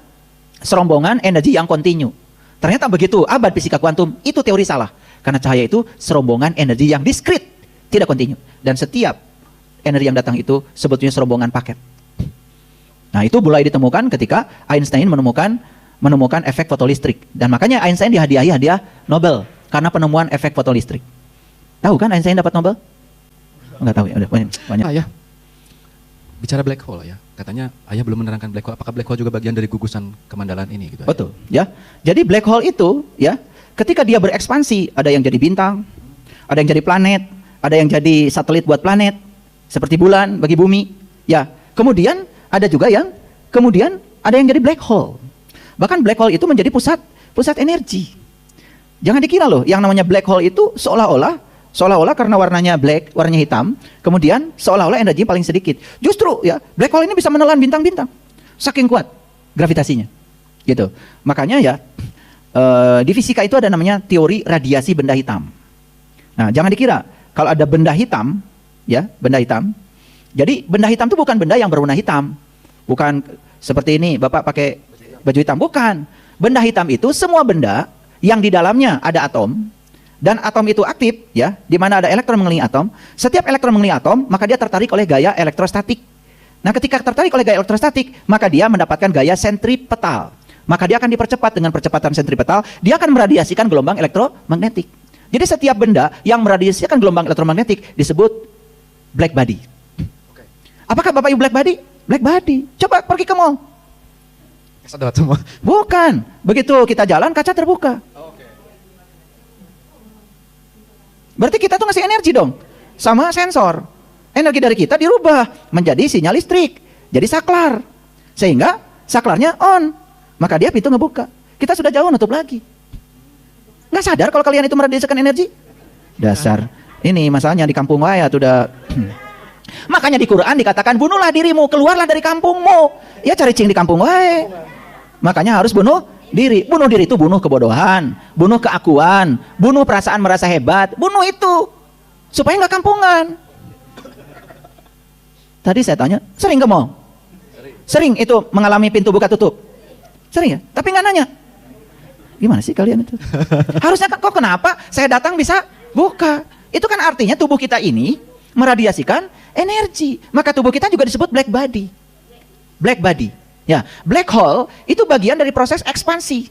energi yang kontinu. Ternyata begitu, abad fisika kuantum itu teori salah. Karena cahaya itu serombongan energi yang diskrit, tidak kontinu. Dan setiap energi yang datang itu sebetulnya serombongan paket. Nah, itu mulai ditemukan ketika Einstein menemukan efek fotolistrik. Dan makanya Einstein dihadiahi hadiah Nobel karena penemuan efek fotolistrik. Tahu kan Einstein dapat Nobel? Enggak tahu ya, udah banyak. Ayah, bicara black hole ya, katanya ayah belum menerangkan black hole. Apakah black hole juga bagian dari gugusan kemandalan ini? Gitu, betul, ya. Jadi black hole itu, ya, ketika dia berekspansi, ada yang jadi bintang, ada yang jadi planet, ada yang jadi satelit buat planet, seperti bulan bagi bumi, ya. Kemudian ada juga yang ada yang jadi black hole. Bahkan black hole itu menjadi pusat energi. Jangan dikira loh, yang namanya black hole itu seolah-olah karena warnanya black, warnanya hitam, kemudian seolah-olah energinya paling sedikit. Justru ya, black hole ini bisa menelan bintang-bintang. Saking kuat gravitasinya. Gitu. Makanya ya, di fisika itu ada namanya teori radiasi benda hitam. Nah, jangan dikira kalau ada benda hitam, ya, benda hitam. Jadi benda hitam itu bukan benda yang berwarna hitam. Bukan seperti ini, Bapak pakai baju hitam, bukan. Benda hitam itu semua benda yang di dalamnya ada atom, dan atom itu aktif, ya, di mana ada elektron mengelilingi atom. Setiap elektron mengelilingi atom, maka dia tertarik oleh gaya elektrostatik. Nah, ketika tertarik oleh gaya elektrostatik, maka dia mendapatkan gaya sentripetal. Maka dia akan dipercepat dengan percepatan sentripetal, dia akan meradiasikan gelombang elektromagnetik. Jadi setiap benda yang meradiasikan gelombang elektromagnetik disebut black body. Apakah Bapak Ibu black body? Black body. Coba pergi ke mall. Sedot semua. Bukan. Begitu kita jalan, kaca terbuka. Berarti kita tuh ngasih energi dong. Sama sensor. Energi dari kita dirubah menjadi sinyal listrik. Jadi saklar. Sehingga saklarnya on. Maka dia pintu ngebuka. Kita sudah jauh nutup lagi. Nggak sadar kalau kalian itu meradiasikan energi? Dasar. Ini masalahnya di kampung saya tuh udah. Makanya di Quran dikatakan bunuhlah dirimu, keluarlah dari kampungmu. Ya cari cing di kampung wae. Makanya harus bunuh diri. Bunuh diri itu bunuh kebodohan, bunuh keakuan, bunuh perasaan merasa hebat, bunuh itu supaya nggak kampungan. Tadi saya tanya, sering ke mall? Sering itu mengalami pintu buka tutup? Sering ya? Tapi nggak nanya. Gimana sih kalian itu? Harusnya kok kenapa saya datang bisa buka? Itu kan artinya tubuh kita ini meradiasikan energi. Maka tubuh kita juga disebut black body. Black body. Ya, black hole itu bagian dari proses ekspansi.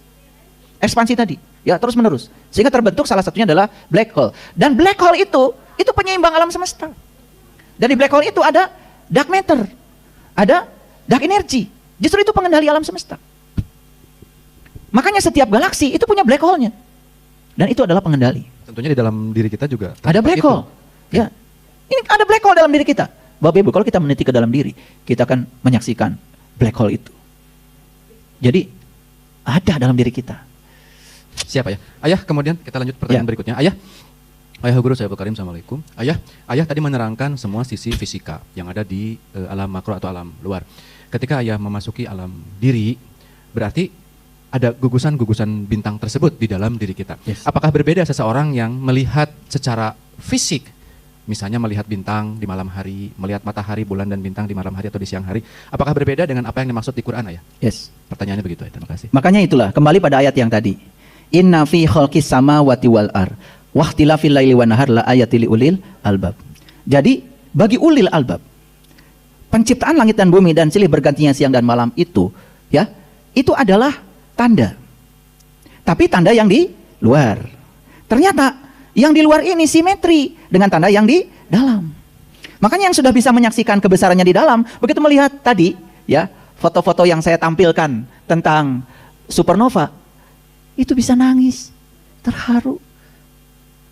Ekspansi tadi, ya, terus menerus. Sehingga terbentuk salah satunya adalah black hole. Dan black hole itu penyeimbang alam semesta. Dan di black hole itu ada dark matter. Ada dark energy. Justru itu pengendali alam semesta. Makanya setiap galaksi itu punya black hole-nya. Dan itu adalah pengendali. Tentunya di dalam diri kita juga ada black hole. Ya. Ini ada black hole dalam diri kita. Bapak Ibu, kalau kita meneliti ke dalam diri, kita akan menyaksikan black hole itu. Jadi ada dalam diri kita. Siapa ya? Ayah, kemudian kita lanjut pertanyaan berikutnya. Ayah Guru, saya Abdul Karim, Assalamualaikum. Ayah tadi menerangkan semua sisi fisika yang ada di alam makro atau alam luar. Ketika ayah memasuki alam diri, berarti ada gugusan-gugusan bintang tersebut di dalam diri kita. Yes. Apakah berbeda seseorang yang melihat secara fisik, misalnya melihat bintang di malam hari, melihat matahari, bulan dan bintang di malam hari atau di siang hari, apakah berbeda dengan apa yang dimaksud di Quran, ayah? Yes. Pertanyaannya begitu, ayah. Terima kasih. Makanya itulah, kembali pada ayat yang tadi. Inna fi khalqis samawati wal ar wahtilafil laili wan nahar la ayatil ulil albab. Jadi bagi ulil albab, penciptaan langit dan bumi dan silih bergantinya siang dan malam itu, ya, itu adalah tanda. Tapi tanda yang di luar. Ternyata yang di luar ini simetri dengan tanda yang di dalam. Makanya yang sudah bisa menyaksikan kebesarannya di dalam, begitu melihat tadi, ya, foto-foto yang saya tampilkan tentang supernova, itu bisa nangis, terharu.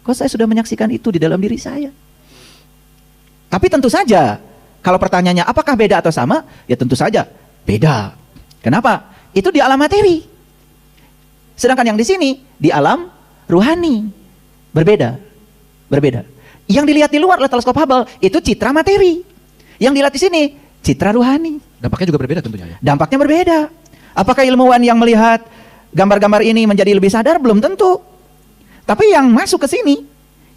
Kok saya sudah menyaksikan itu di dalam diri saya. Tapi tentu saja, kalau pertanyaannya apakah beda atau sama? Ya tentu saja beda. Kenapa? Itu di alam materi. Sedangkan yang di sini di alam ruhani. Berbeda. Berbeda. Yang dilihat di luar oleh teleskop Hubble itu citra materi. Yang dilihat di sini citra ruhani. Dampaknya juga berbeda tentunya, ya. Dampaknya berbeda. Apakah ilmuwan yang melihat gambar-gambar ini menjadi lebih sadar? Belum tentu. Tapi yang masuk ke sini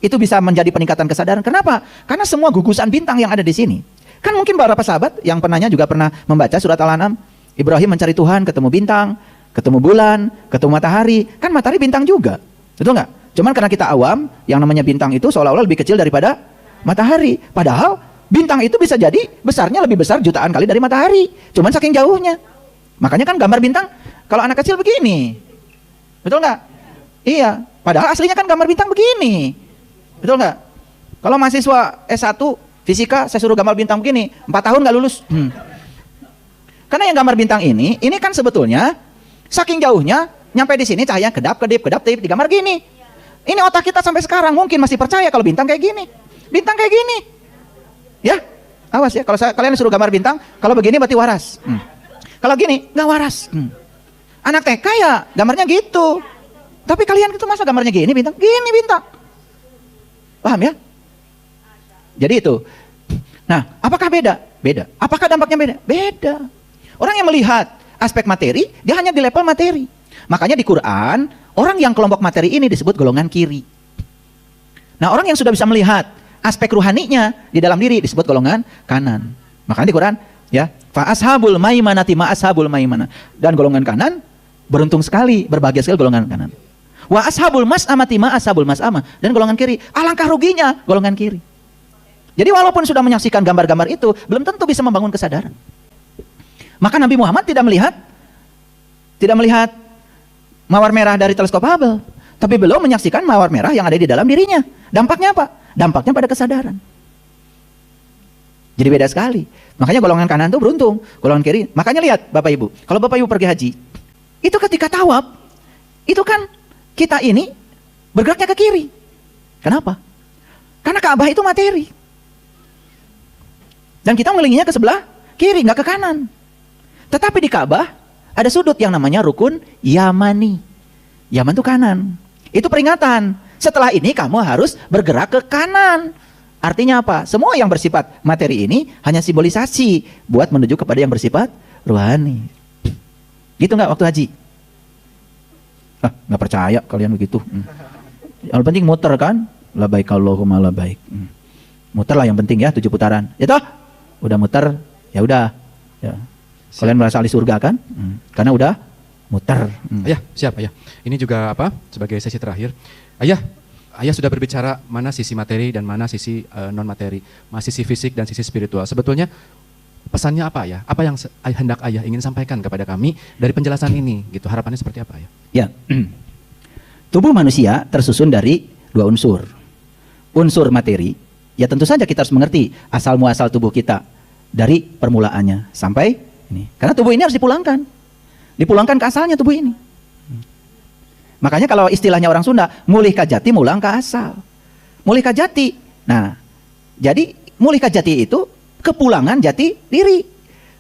itu bisa menjadi peningkatan kesadaran. Kenapa? Karena semua gugusan bintang yang ada di sini. Kan mungkin beberapa sahabat yang penanya juga pernah membaca surat Al-An'am. Ibrahim mencari Tuhan, ketemu bintang, ketemu bulan, ketemu matahari. Kan matahari bintang juga. Betul nggak? Cuman karena kita awam, yang namanya bintang itu seolah-olah lebih kecil daripada matahari. Padahal bintang itu bisa jadi besarnya lebih besar jutaan kali dari matahari. Cuman saking jauhnya. Makanya kan gambar bintang kalau anak kecil begini. Betul nggak? Iya. Padahal aslinya kan gambar bintang begini. Betul nggak? Kalau mahasiswa S1 fisika saya suruh gambar bintang begini, 4 tahun nggak lulus. Karena yang gambar bintang ini kan sebetulnya saking jauhnya nyampe di sini cahaya kedap-kedip digambar gini. Ini otak kita sampai sekarang mungkin masih percaya kalau bintang kayak gini. Bintang kayak gini. Ya, awas ya kalau kalian suruh gambar bintang, kalau begini berarti waras. Kalau gini nggak waras. Anak TK ya gambarnya gitu. Tapi kalian itu masa gambarnya gini bintang? Gini bintang. Paham ya? Jadi itu. Nah, apakah beda? Beda. Apakah dampaknya beda? Beda. Orang yang melihat aspek materi, dia hanya di level materi. Makanya di Quran, orang yang kelompok materi ini disebut golongan kiri. Nah, orang yang sudah bisa melihat aspek ruhaninya di dalam diri disebut golongan kanan. Makanya di Quran, ya, fa ashabul maimanati ma ashabul maimana. Dan golongan kanan beruntung sekali, berbahagia sekali golongan kanan. Wa ashabul mas'amati ma ashabul mas'amah. Dan golongan kiri, alangkah ruginya golongan kiri. Jadi walaupun sudah menyaksikan gambar-gambar itu, belum tentu bisa membangun kesadaran. Maka Nabi Muhammad tidak melihat mawar merah dari teleskop Hubble, tapi belum menyaksikan mawar merah yang ada di dalam dirinya. Dampaknya apa? Dampaknya pada kesadaran. Jadi beda sekali. Makanya golongan kanan itu beruntung, golongan kiri. Makanya lihat Bapak Ibu, kalau Bapak Ibu pergi haji, itu ketika tawaf, itu kan kita ini bergeraknya ke kiri. Kenapa? Karena Ka'bah itu materi. Dan kita mengelilinginya ke sebelah kiri, nggak ke kanan. Tetapi di Ka'bah ada sudut yang namanya rukun Yamani. Yaman itu kanan. Itu peringatan. Setelah ini kamu harus bergerak ke kanan. Artinya apa? Semua yang bersifat materi ini hanya simbolisasi buat menuju kepada yang bersifat rohani. Gitu nggak waktu haji? Nggak percaya kalian begitu. Yang penting muter kan? Labaik Allahumma labaik. Muter lah yang penting ya, 7 putaran. Ya toh? Udah muter, ya udah. Ya. Kalian merasa ahli surga kan? Karena udah muter. Ayah, siap ayah. Ini juga apa? Sebagai sesi terakhir. Ayah sudah berbicara mana sisi materi dan mana sisi non materi, mana sisi fisik dan sisi spiritual. Sebetulnya pesannya apa ya? Apa yang hendak ayah ingin sampaikan kepada kami dari penjelasan ini? Gitu. Harapannya seperti apa ya? Ya, tubuh manusia tersusun dari 2 unsur. Unsur materi, ya tentu saja kita harus mengerti asal muasal tubuh kita dari permulaannya sampai ini. Karena tubuh ini harus dipulangkan ke asalnya tubuh ini. Makanya kalau istilahnya orang Sunda, mulih ka jati mulang ka asal. Mulih ka jati. Nah, Jadi mulika jati itu kepulangan jati diri.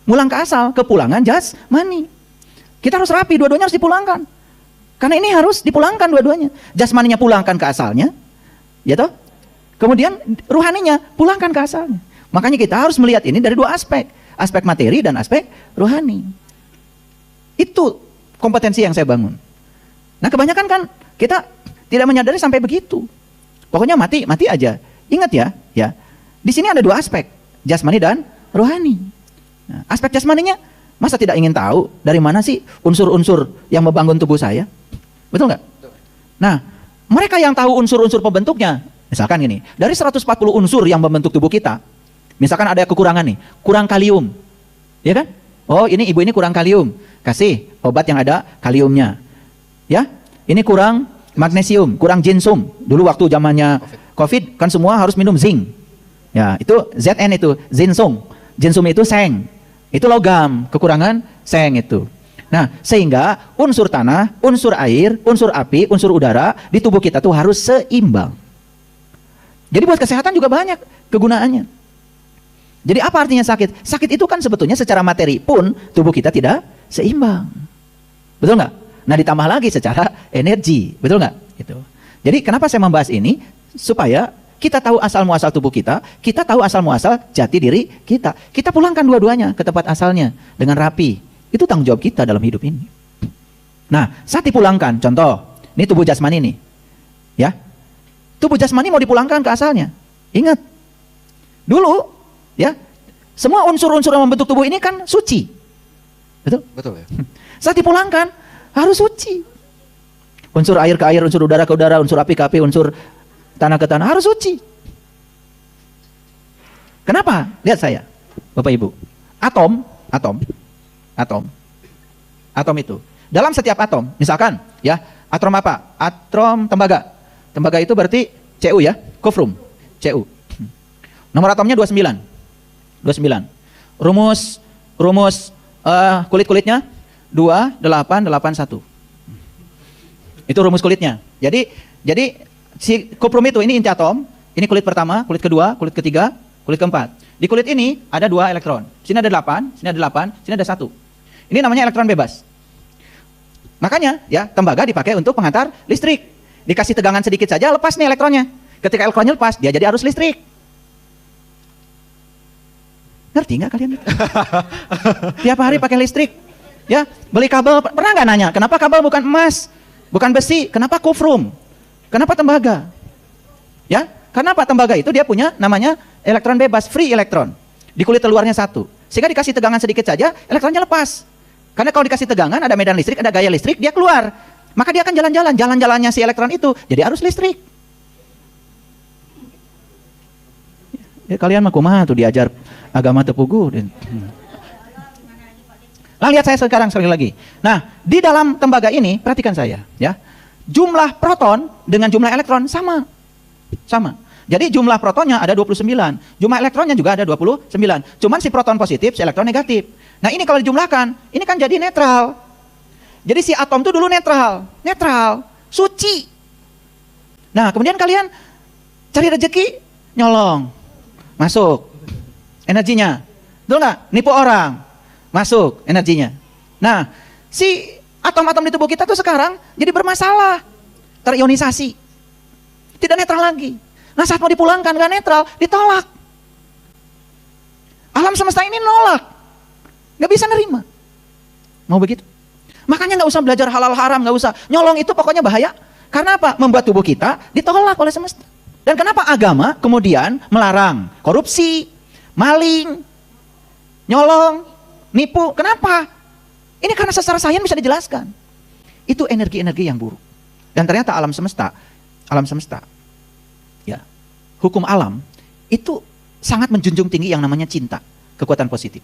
Mulang ke asal, kepulangan jasmani. Kita harus rapi, dua-duanya harus dipulangkan. Karena ini harus dipulangkan dua-duanya. Jasmaninya pulangkan ke asalnya, ya toh? Kemudian ruhaninya pulangkan ke asalnya. Makanya kita harus melihat ini dari dua aspek. Aspek materi dan aspek rohani. Itu kompetensi yang saya bangun. Nah kebanyakan kan kita tidak menyadari sampai begitu. Pokoknya mati aja. Ingat ya. Di sini ada dua aspek, jasmani dan rohani. Nah, aspek jasmaninya, masa tidak ingin tahu dari mana sih unsur-unsur yang membangun tubuh saya? Betul nggak? Nah, mereka yang tahu unsur-unsur pembentuknya, misalkan gini, dari 140 unsur yang membentuk tubuh kita, misalkan ada kekurangan nih, kurang kalium, ya kan? Oh ini ibu ini kurang kalium, kasih obat yang ada kaliumnya. Ya, ini kurang magnesium, kurang ginseng. Dulu waktu zamannya COVID kan semua harus minum zinc. Ya, itu ZN itu, ginseng. Ginseng itu seng. Itu logam, kekurangan seng itu. Nah, sehingga unsur tanah, unsur air, unsur api, unsur udara di tubuh kita tuh harus seimbang. Jadi buat kesehatan juga banyak kegunaannya. Jadi apa artinya sakit? Sakit itu kan sebetulnya secara materi pun tubuh kita tidak seimbang. Betul nggak? Nah ditambah lagi secara energi, betul nggak? Gitu. Jadi kenapa saya membahas ini? Supaya kita tahu asal muasal tubuh kita tahu asal muasal jati diri kita. Kita pulangkan dua-duanya ke tempat asalnya dengan rapi. Itu tanggung jawab kita dalam hidup ini. Nah, saat dipulangkan, contoh, ini tubuh jasmani nih. Ya. Tubuh jasmani mau dipulangkan ke asalnya. Ingat. Dulu, ya, semua unsur-unsur yang membentuk tubuh ini kan suci. Betul? Betul ya. Saat dipulangkan harus suci. Unsur air ke air, unsur udara ke udara, unsur api ke api, unsur tanah ke tanah harus suci. Kenapa? Lihat saya, Bapak Ibu. Atom itu. Dalam setiap atom, misalkan ya, atom apa? Atom tembaga. Tembaga itu berarti Cu ya, kufrum. Cu. Nomor atomnya 29. Rumus kulit-kulitnya 2881. Itu rumus kulitnya. Jadi si kuprum itu, ini inti atom, ini kulit pertama, kulit kedua, kulit ketiga, kulit keempat. Di kulit ini ada 2 elektron. Sini ada 8, sini ada 8, sini ada 1. Ini namanya elektron bebas. Makanya ya, tembaga dipakai untuk penghantar listrik. Dikasih tegangan sedikit saja lepas nih elektronnya. Ketika elektronnya lepas, dia jadi arus listrik. Ngerti nggak kalian? Tiap hari pakai listrik. Ya, beli kabel, pernah nggak nanya, kenapa kabel bukan emas, bukan besi, kenapa kufrum? Kenapa tembaga? Ya, karena apa? Tembaga itu dia punya namanya elektron bebas, free elektron. Di kulit luarnya 1. Sehingga dikasih tegangan sedikit saja, elektronnya lepas. Karena kalau dikasih tegangan, ada medan listrik, ada gaya listrik, dia keluar. Maka dia akan jalan-jalan. Jalan-jalannya si elektron itu jadi arus listrik. Ya, kalian mah kumaha tuh diajar agama tepugu. Nah, lihat saya sekarang sekali lagi. Nah, di dalam tembaga ini, perhatikan saya, ya. Jumlah proton dengan jumlah elektron sama. Jadi jumlah protonnya ada 29, jumlah elektronnya juga ada 29. Cuman si proton positif, si elektron negatif. Nah ini kalau dijumlahkan, ini kan jadi netral. Jadi si atom itu dulu netral, suci. Nah kemudian kalian cari rezeki, nyolong, masuk energinya. Betul nggak? Nipu orang, masuk energinya. Nah si atom-atom di tubuh kita tuh sekarang jadi bermasalah, terionisasi, tidak netral lagi. Nah saat mau dipulangkan nggak netral, ditolak. Alam semesta ini nolak, nggak bisa nerima. Mau begitu? Makanya nggak usah belajar halal haram, nggak usah. Nyolong itu pokoknya bahaya. Karena apa? Membuat tubuh kita ditolak oleh semesta. Dan kenapa agama kemudian melarang korupsi, maling, nyolong, nipu? Kenapa? Ini karena secara sains bisa dijelaskan. Itu energi-energi yang buruk. Dan ternyata alam semesta, ya, hukum alam itu sangat menjunjung tinggi yang namanya cinta, kekuatan positif.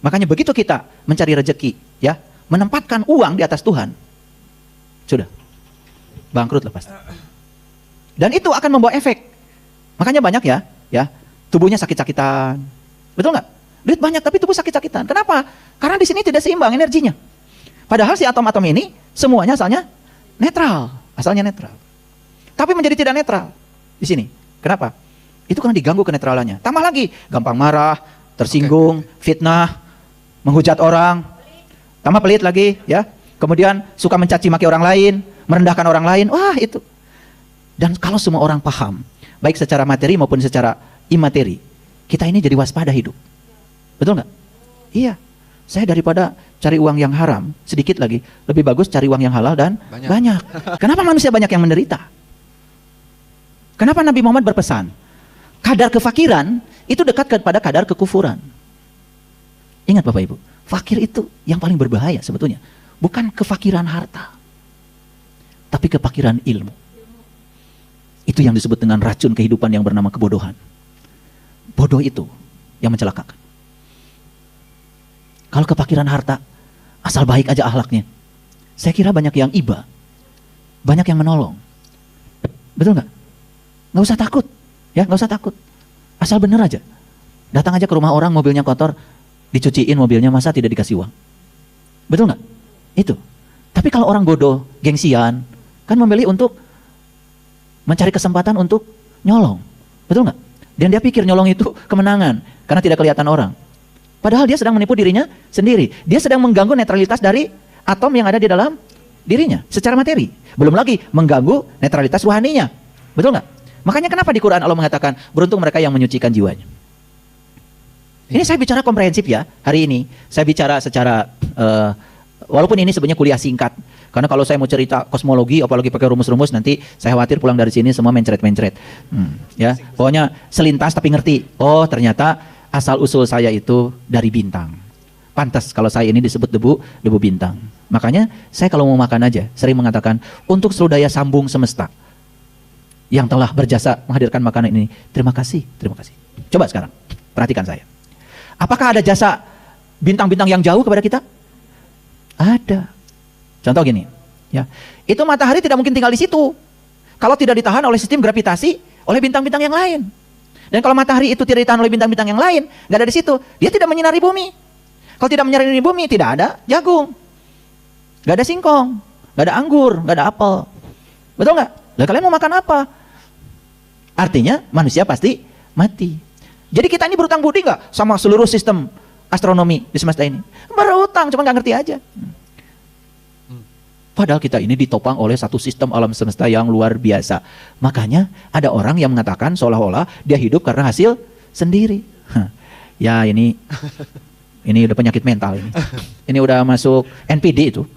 Makanya begitu kita mencari rezeki, ya, menempatkan uang di atas Tuhan, sudah bangkrut lepas. Dan itu akan membawa efek. Makanya banyak ya, tubuhnya sakit-sakitan, betul nggak? Duit banyak tapi tubuh sakit-sakitan. Kenapa? Karena di sini tidak seimbang energinya. Padahal si atom-atom ini semuanya asalnya netral, Tapi menjadi tidak netral di sini. Kenapa? Itu karena diganggu kenetralannya. Tambah lagi, gampang marah, tersinggung, fitnah, menghujat orang, tambah pelit lagi, ya. Kemudian suka mencaci maki orang lain, merendahkan orang lain. Wah, itu. Dan kalau semua orang paham, baik secara materi maupun secara imateri, kita ini jadi waspada hidup. Betul nggak? Iya. Saya daripada cari uang yang haram, sedikit lagi, lebih bagus cari uang yang halal dan banyak. Kenapa manusia banyak yang menderita? Kenapa Nabi Muhammad berpesan? Kadar kefakiran itu dekat kepada kadar kekufuran. Ingat Bapak Ibu, fakir itu yang paling berbahaya sebetulnya. Bukan kefakiran harta, tapi kefakiran ilmu. Itu yang disebut dengan racun kehidupan yang bernama kebodohan. Bodoh itu yang mencelakakan. Kalau kefakiran harta, asal baik aja akhlaknya, saya kira banyak yang iba, banyak yang menolong. Betul nggak? Nggak usah takut, ya nggak usah takut. Asal bener aja. Datang aja ke rumah orang, mobilnya kotor, dicuciin mobilnya, masa tidak dikasih uang? Betul nggak? Itu. Tapi kalau orang bodoh, gengsian, kan memilih untuk mencari kesempatan untuk nyolong. Betul nggak? Dan dia pikir nyolong itu kemenangan, karena tidak kelihatan orang. Padahal dia sedang menipu dirinya sendiri. Dia sedang mengganggu netralitas dari atom yang ada di dalam dirinya secara materi. Belum lagi mengganggu netralitas rohaninya. Betul nggak? Makanya kenapa di Quran Allah mengatakan beruntung mereka yang menyucikan jiwanya. Ini saya bicara komprehensif ya hari ini. Saya bicara secara walaupun ini sebenarnya kuliah singkat. Karena kalau saya mau cerita kosmologi, apalagi pakai rumus-rumus, nanti saya khawatir pulang dari sini semua mencret-mencret. Ya, pokoknya selintas tapi ngerti. Oh, ternyata asal-usul saya itu dari bintang. Pantas kalau saya ini disebut debu bintang. Makanya saya kalau mau makan aja sering mengatakan untuk seluruh daya sambung semesta yang telah berjasa menghadirkan makanan ini, terima kasih, terima kasih. Coba sekarang perhatikan saya. Apakah ada jasa bintang-bintang yang jauh kepada kita? Ada. Contoh gini, ya. Itu matahari tidak mungkin tinggal di situ kalau tidak ditahan oleh sistem gravitasi oleh bintang-bintang yang lain. Dan kalau matahari itu tidak ditahan oleh bintang-bintang yang lain, nggak ada di situ, dia tidak menyinari bumi. Kalau tidak menyinari bumi, tidak ada jagung, nggak ada singkong, nggak ada anggur, nggak ada apel. Betul nggak? Lalu kalian mau makan apa? Artinya manusia pasti mati. Jadi kita ini berutang budi nggak sama seluruh sistem astronomi di semesta ini? Berutang, cuma nggak ngerti aja. Padahal kita ini ditopang oleh satu sistem alam semesta yang luar biasa. Makanya ada orang yang mengatakan seolah-olah dia hidup karena hasil sendiri. Ya ini udah penyakit mental ini. Ini udah masuk NPD itu.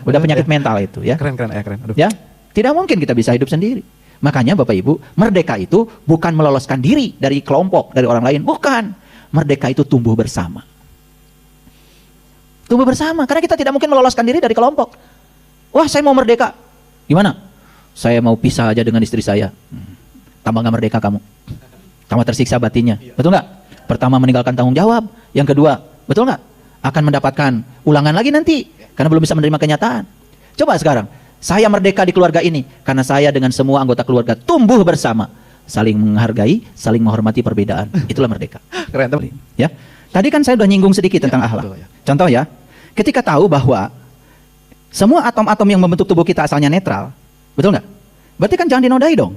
Udah penyakit mental itu ya. Keren. Aduh. Ya, tidak mungkin kita bisa hidup sendiri. Makanya Bapak Ibu, merdeka itu bukan meloloskan diri dari kelompok, dari orang lain. Bukan. Merdeka itu tumbuh bersama. Tumbuh bersama, karena kita tidak mungkin meloloskan diri dari kelompok. Wah, saya mau merdeka. Gimana? Saya mau pisah aja dengan istri saya. Tambah gak merdeka kamu. Tambah tersiksa batinnya. Betul nggak? Pertama meninggalkan tanggung jawab. Yang kedua, betul nggak? Akan mendapatkan ulangan lagi nanti. Karena belum bisa menerima kenyataan. Coba sekarang. Saya merdeka di keluarga ini. Karena saya dengan semua anggota keluarga tumbuh bersama. Saling menghargai, saling menghormati perbedaan. Itulah merdeka. Keren teman. Ya. Tadi kan saya udah nyinggung sedikit tentang akhlak. Contoh ya. Ketika tahu bahwa semua atom-atom yang membentuk tubuh kita asalnya netral, betul nggak? Berarti kan jangan dinodai dong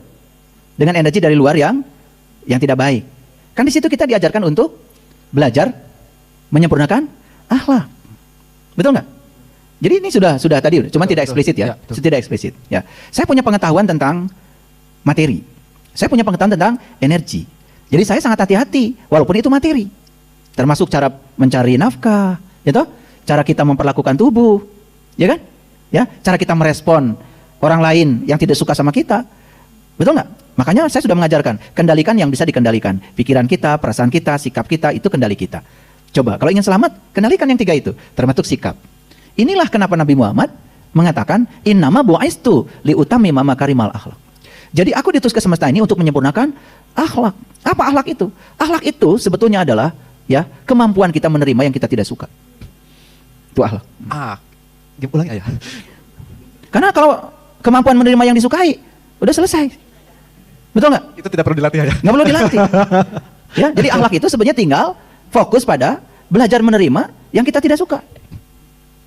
dengan energi dari luar yang tidak baik. Kan di situ kita diajarkan untuk belajar menyempurnakan akhlak, betul nggak? Jadi ini sudah tadi, cuma tidak eksplisit ya, tidak eksplisit. Ya, saya punya pengetahuan tentang materi, saya punya pengetahuan tentang energi. Jadi saya sangat hati-hati, walaupun itu materi, termasuk cara mencari nafkah, gitu, cara kita memperlakukan tubuh. Ya kan? Ya, cara kita merespon orang lain yang tidak suka sama kita. Betul nggak? Makanya saya sudah mengajarkan, kendalikan yang bisa dikendalikan. Pikiran kita, perasaan kita, sikap kita, itu kendali kita. Coba, kalau ingin selamat, kendalikan yang 3 itu, termasuk sikap. Inilah kenapa Nabi Muhammad mengatakan, innama bu'aistu liutammima makarimal akhlak. Jadi aku diutus ke semesta ini untuk menyempurnakan akhlak. Apa akhlak itu? Akhlak itu sebetulnya adalah ya kemampuan kita menerima yang kita tidak suka. Itu akhlak. Ulangi Ayah. Karena kalau kemampuan menerima yang disukai, udah selesai. Betul nggak? Itu tidak perlu dilatih ya? Nggak perlu dilatih. Ya, jadi akhlak itu sebenarnya tinggal fokus pada belajar menerima yang kita tidak suka.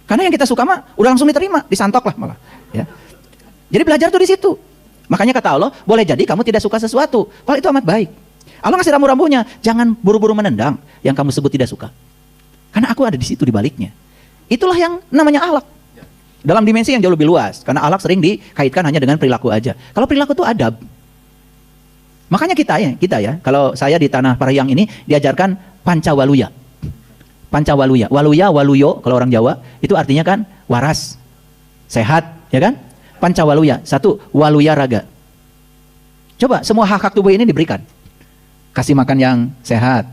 Karena yang kita suka mah udah langsung diterima, disantok lah malah. Ya. Jadi belajar tuh di situ. Makanya kata Allah, boleh jadi kamu tidak suka sesuatu, padahal itu amat baik. Allah ngasih rambu-rambunya, jangan buru-buru menendang yang kamu sebut tidak suka. Karena aku ada di situ di baliknya. Itulah yang namanya akhlak. Dalam dimensi yang jauh lebih luas, karena akhlak sering dikaitkan hanya dengan perilaku aja. Kalau perilaku itu adab. Makanya kita ya, kalau saya di tanah Parahyangan ini diajarkan Pancawaluya. Pancawaluya, waluya, waluyo kalau orang Jawa, itu artinya kan waras, sehat, ya kan? Pancawaluya, satu, waluya raga. Coba semua hak-hak tubuh ini diberikan. Kasih makan yang sehat,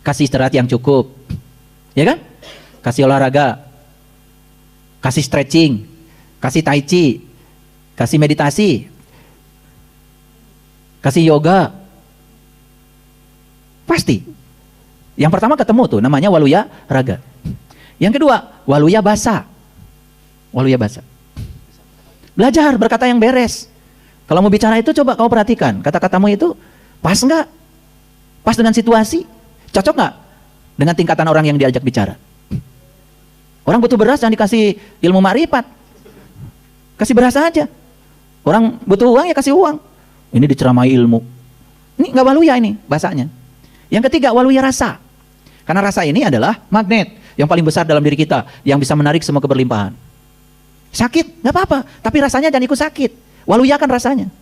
kasih istirahat yang cukup, ya kan? Kasih olahraga, kasih stretching, kasih tai chi, kasih meditasi, kasih yoga. Pasti. Yang pertama ketemu tuh, namanya waluya raga. Yang kedua, waluya basa. Waluya basa. Belajar berkata yang beres. Kalau mau bicara itu coba kamu perhatikan, kata-katamu itu pas nggak? Pas dengan situasi? Cocok nggak dengan tingkatan orang yang diajak bicara? Orang butuh beras jangan dikasih ilmu makrifat. Kasih beras aja. Orang butuh uang ya kasih uang. Ini diceramai ilmu. Ini nggak waluya ini bahasanya. Yang ketiga, waluya rasa. Karena rasa ini adalah magnet yang paling besar dalam diri kita, yang bisa menarik semua keberlimpahan. Sakit, nggak apa-apa, tapi rasanya jangan ikut sakit. Waluya kan rasanya.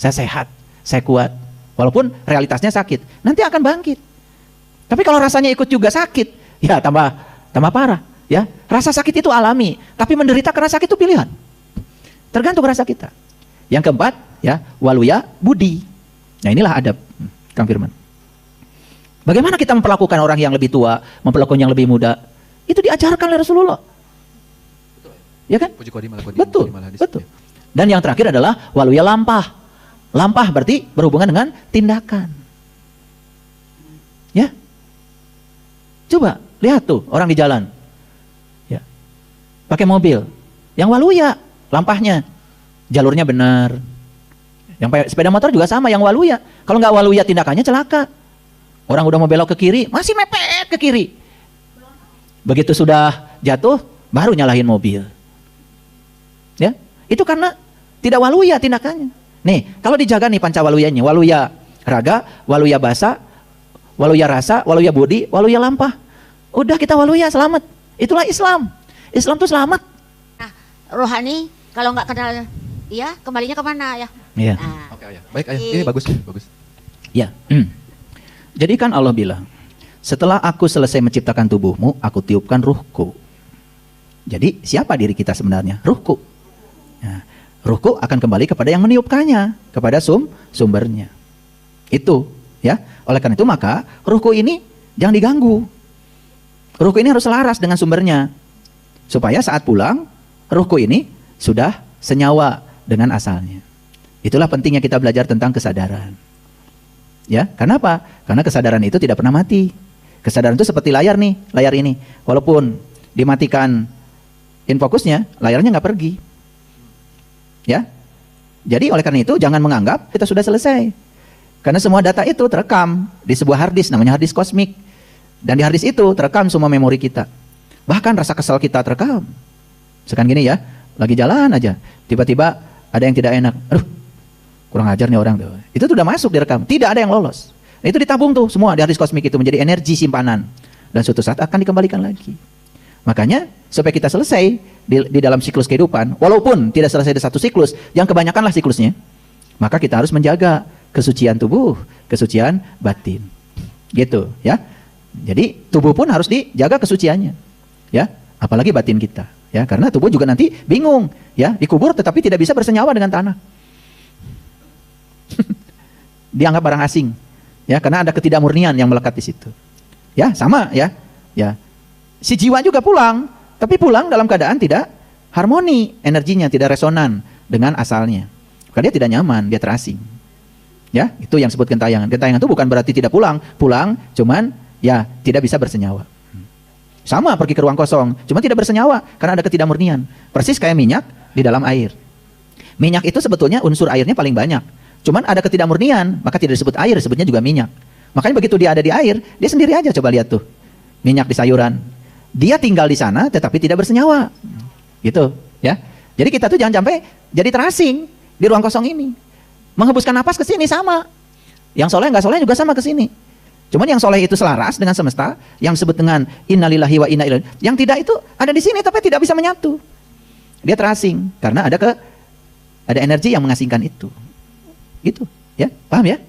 Saya sehat, saya kuat, walaupun realitasnya sakit. Nanti akan bangkit. Tapi kalau rasanya ikut juga sakit, ya tambah parah. Ya, rasa sakit itu alami, tapi menderita karena sakit itu pilihan. Tergantung rasa kita. Yang keempat, ya, waluya budi. Nah inilah adab, Kang Firman. Bagaimana kita memperlakukan orang yang lebih tua, memperlakukan yang lebih muda? Itu diajarkan oleh Rasulullah. Ya kan? Betul. Betul. Dan yang terakhir adalah waluya lampah. Lampah berarti berhubungan dengan tindakan. Ya. Coba lihat tuh orang di jalan. Ya. Pakai mobil. Yang waluya lampahnya. Jalurnya benar. Yang sepeda motor juga sama, yang waluya. Kalau nggak waluya tindakannya celaka. Orang udah mau belok ke kiri, masih mepet ke kiri. Begitu sudah jatuh, baru nyalahin mobil. Ya, itu karena tidak waluya tindakannya. Nih, kalau dijaga nih pancawaluyanya, waluya raga, waluya basa, waluya rasa, waluya budi, waluya lampah. Udah kita waluya, selamat. Itulah Islam. Islam tuh selamat. Nah, rohani kalau nggak kenal, ya kembalinya kemana ya? Iya. Nah, Oke, Ayah. Baik, Ayah. Ini bagus. Ya. Jadi kan Allah bilang, setelah aku selesai menciptakan tubuhmu, aku tiupkan ruhku. Jadi siapa diri kita sebenarnya? Ruhku. Nah, ruhku akan kembali kepada yang meniupkannya, kepada sumbernya. Itu, ya. Oleh karena itu maka ruhku ini jangan diganggu. Ruhku ini harus selaras dengan sumbernya, supaya saat pulang ruhku ini sudah senyawa dengan asalnya. Itulah pentingnya kita belajar tentang kesadaran. Ya, karena apa? Karena kesadaran itu tidak pernah mati. Kesadaran itu seperti layar nih, layar ini. Walaupun dimatikan infokusnya, layarnya nggak pergi. Ya, jadi oleh karena itu jangan menganggap kita sudah selesai. Karena semua data itu terekam di sebuah hard disk, namanya hard disk kosmik. Dan di hard disk itu terekam semua memori kita. Bahkan rasa kesal kita terekam. Sekarang gini ya, lagi jalan aja, tiba-tiba ada yang tidak enak. Aduh, kurang ajar nih orang tuh. Itu sudah masuk direkam, tidak ada yang lolos. Nah, itu ditabung tuh semua di hard disk kosmik itu menjadi energi simpanan. Dan suatu saat akan dikembalikan lagi. Makanya supaya kita selesai di dalam siklus kehidupan, walaupun tidak selesai di satu siklus, yang kebanyakanlah siklusnya, maka kita harus menjaga kesucian tubuh, kesucian batin. Gitu, ya. Jadi tubuh pun harus dijaga kesuciannya. Ya, apalagi batin kita, ya. Karena tubuh juga nanti bingung, ya, dikubur tetapi tidak bisa bersenyawa dengan tanah. Dianggap barang asing, ya, karena ada ketidakmurnian yang melekat di situ. Ya, sama, ya. Ya. Si jiwa juga pulang, tapi pulang dalam keadaan tidak harmoni, energinya tidak resonan dengan asalnya. Karena dia tidak nyaman, dia terasing. Ya, itu yang disebut gentayangan. Gentayangan itu bukan berarti tidak pulang, cuman ya tidak bisa bersenyawa. Sama pergi ke ruang kosong, cuma tidak bersenyawa karena ada ketidakmurnian. Persis kayak minyak di dalam air. Minyak itu sebetulnya unsur airnya paling banyak. Cuman ada ketidakmurnian, maka tidak disebut air, disebutnya juga minyak. Makanya begitu dia ada di air, dia sendiri aja, coba lihat tuh. Minyak di sayuran. Dia tinggal di sana tetapi tidak bersenyawa. Gitu, ya. Jadi kita tuh jangan sampai jadi terasing di ruang kosong ini. Menghembuskan napas ke sini sama. Yang soleh nggak soleh juga sama ke sini. Cuman yang soleh itu selaras dengan semesta, yang disebut dengan innalillahi wa inna ilaihi. Yang tidak itu ada di sini tapi tidak bisa menyatu. Dia terasing karena ada energi yang mengasingkan itu. Gitu, ya. Paham ya?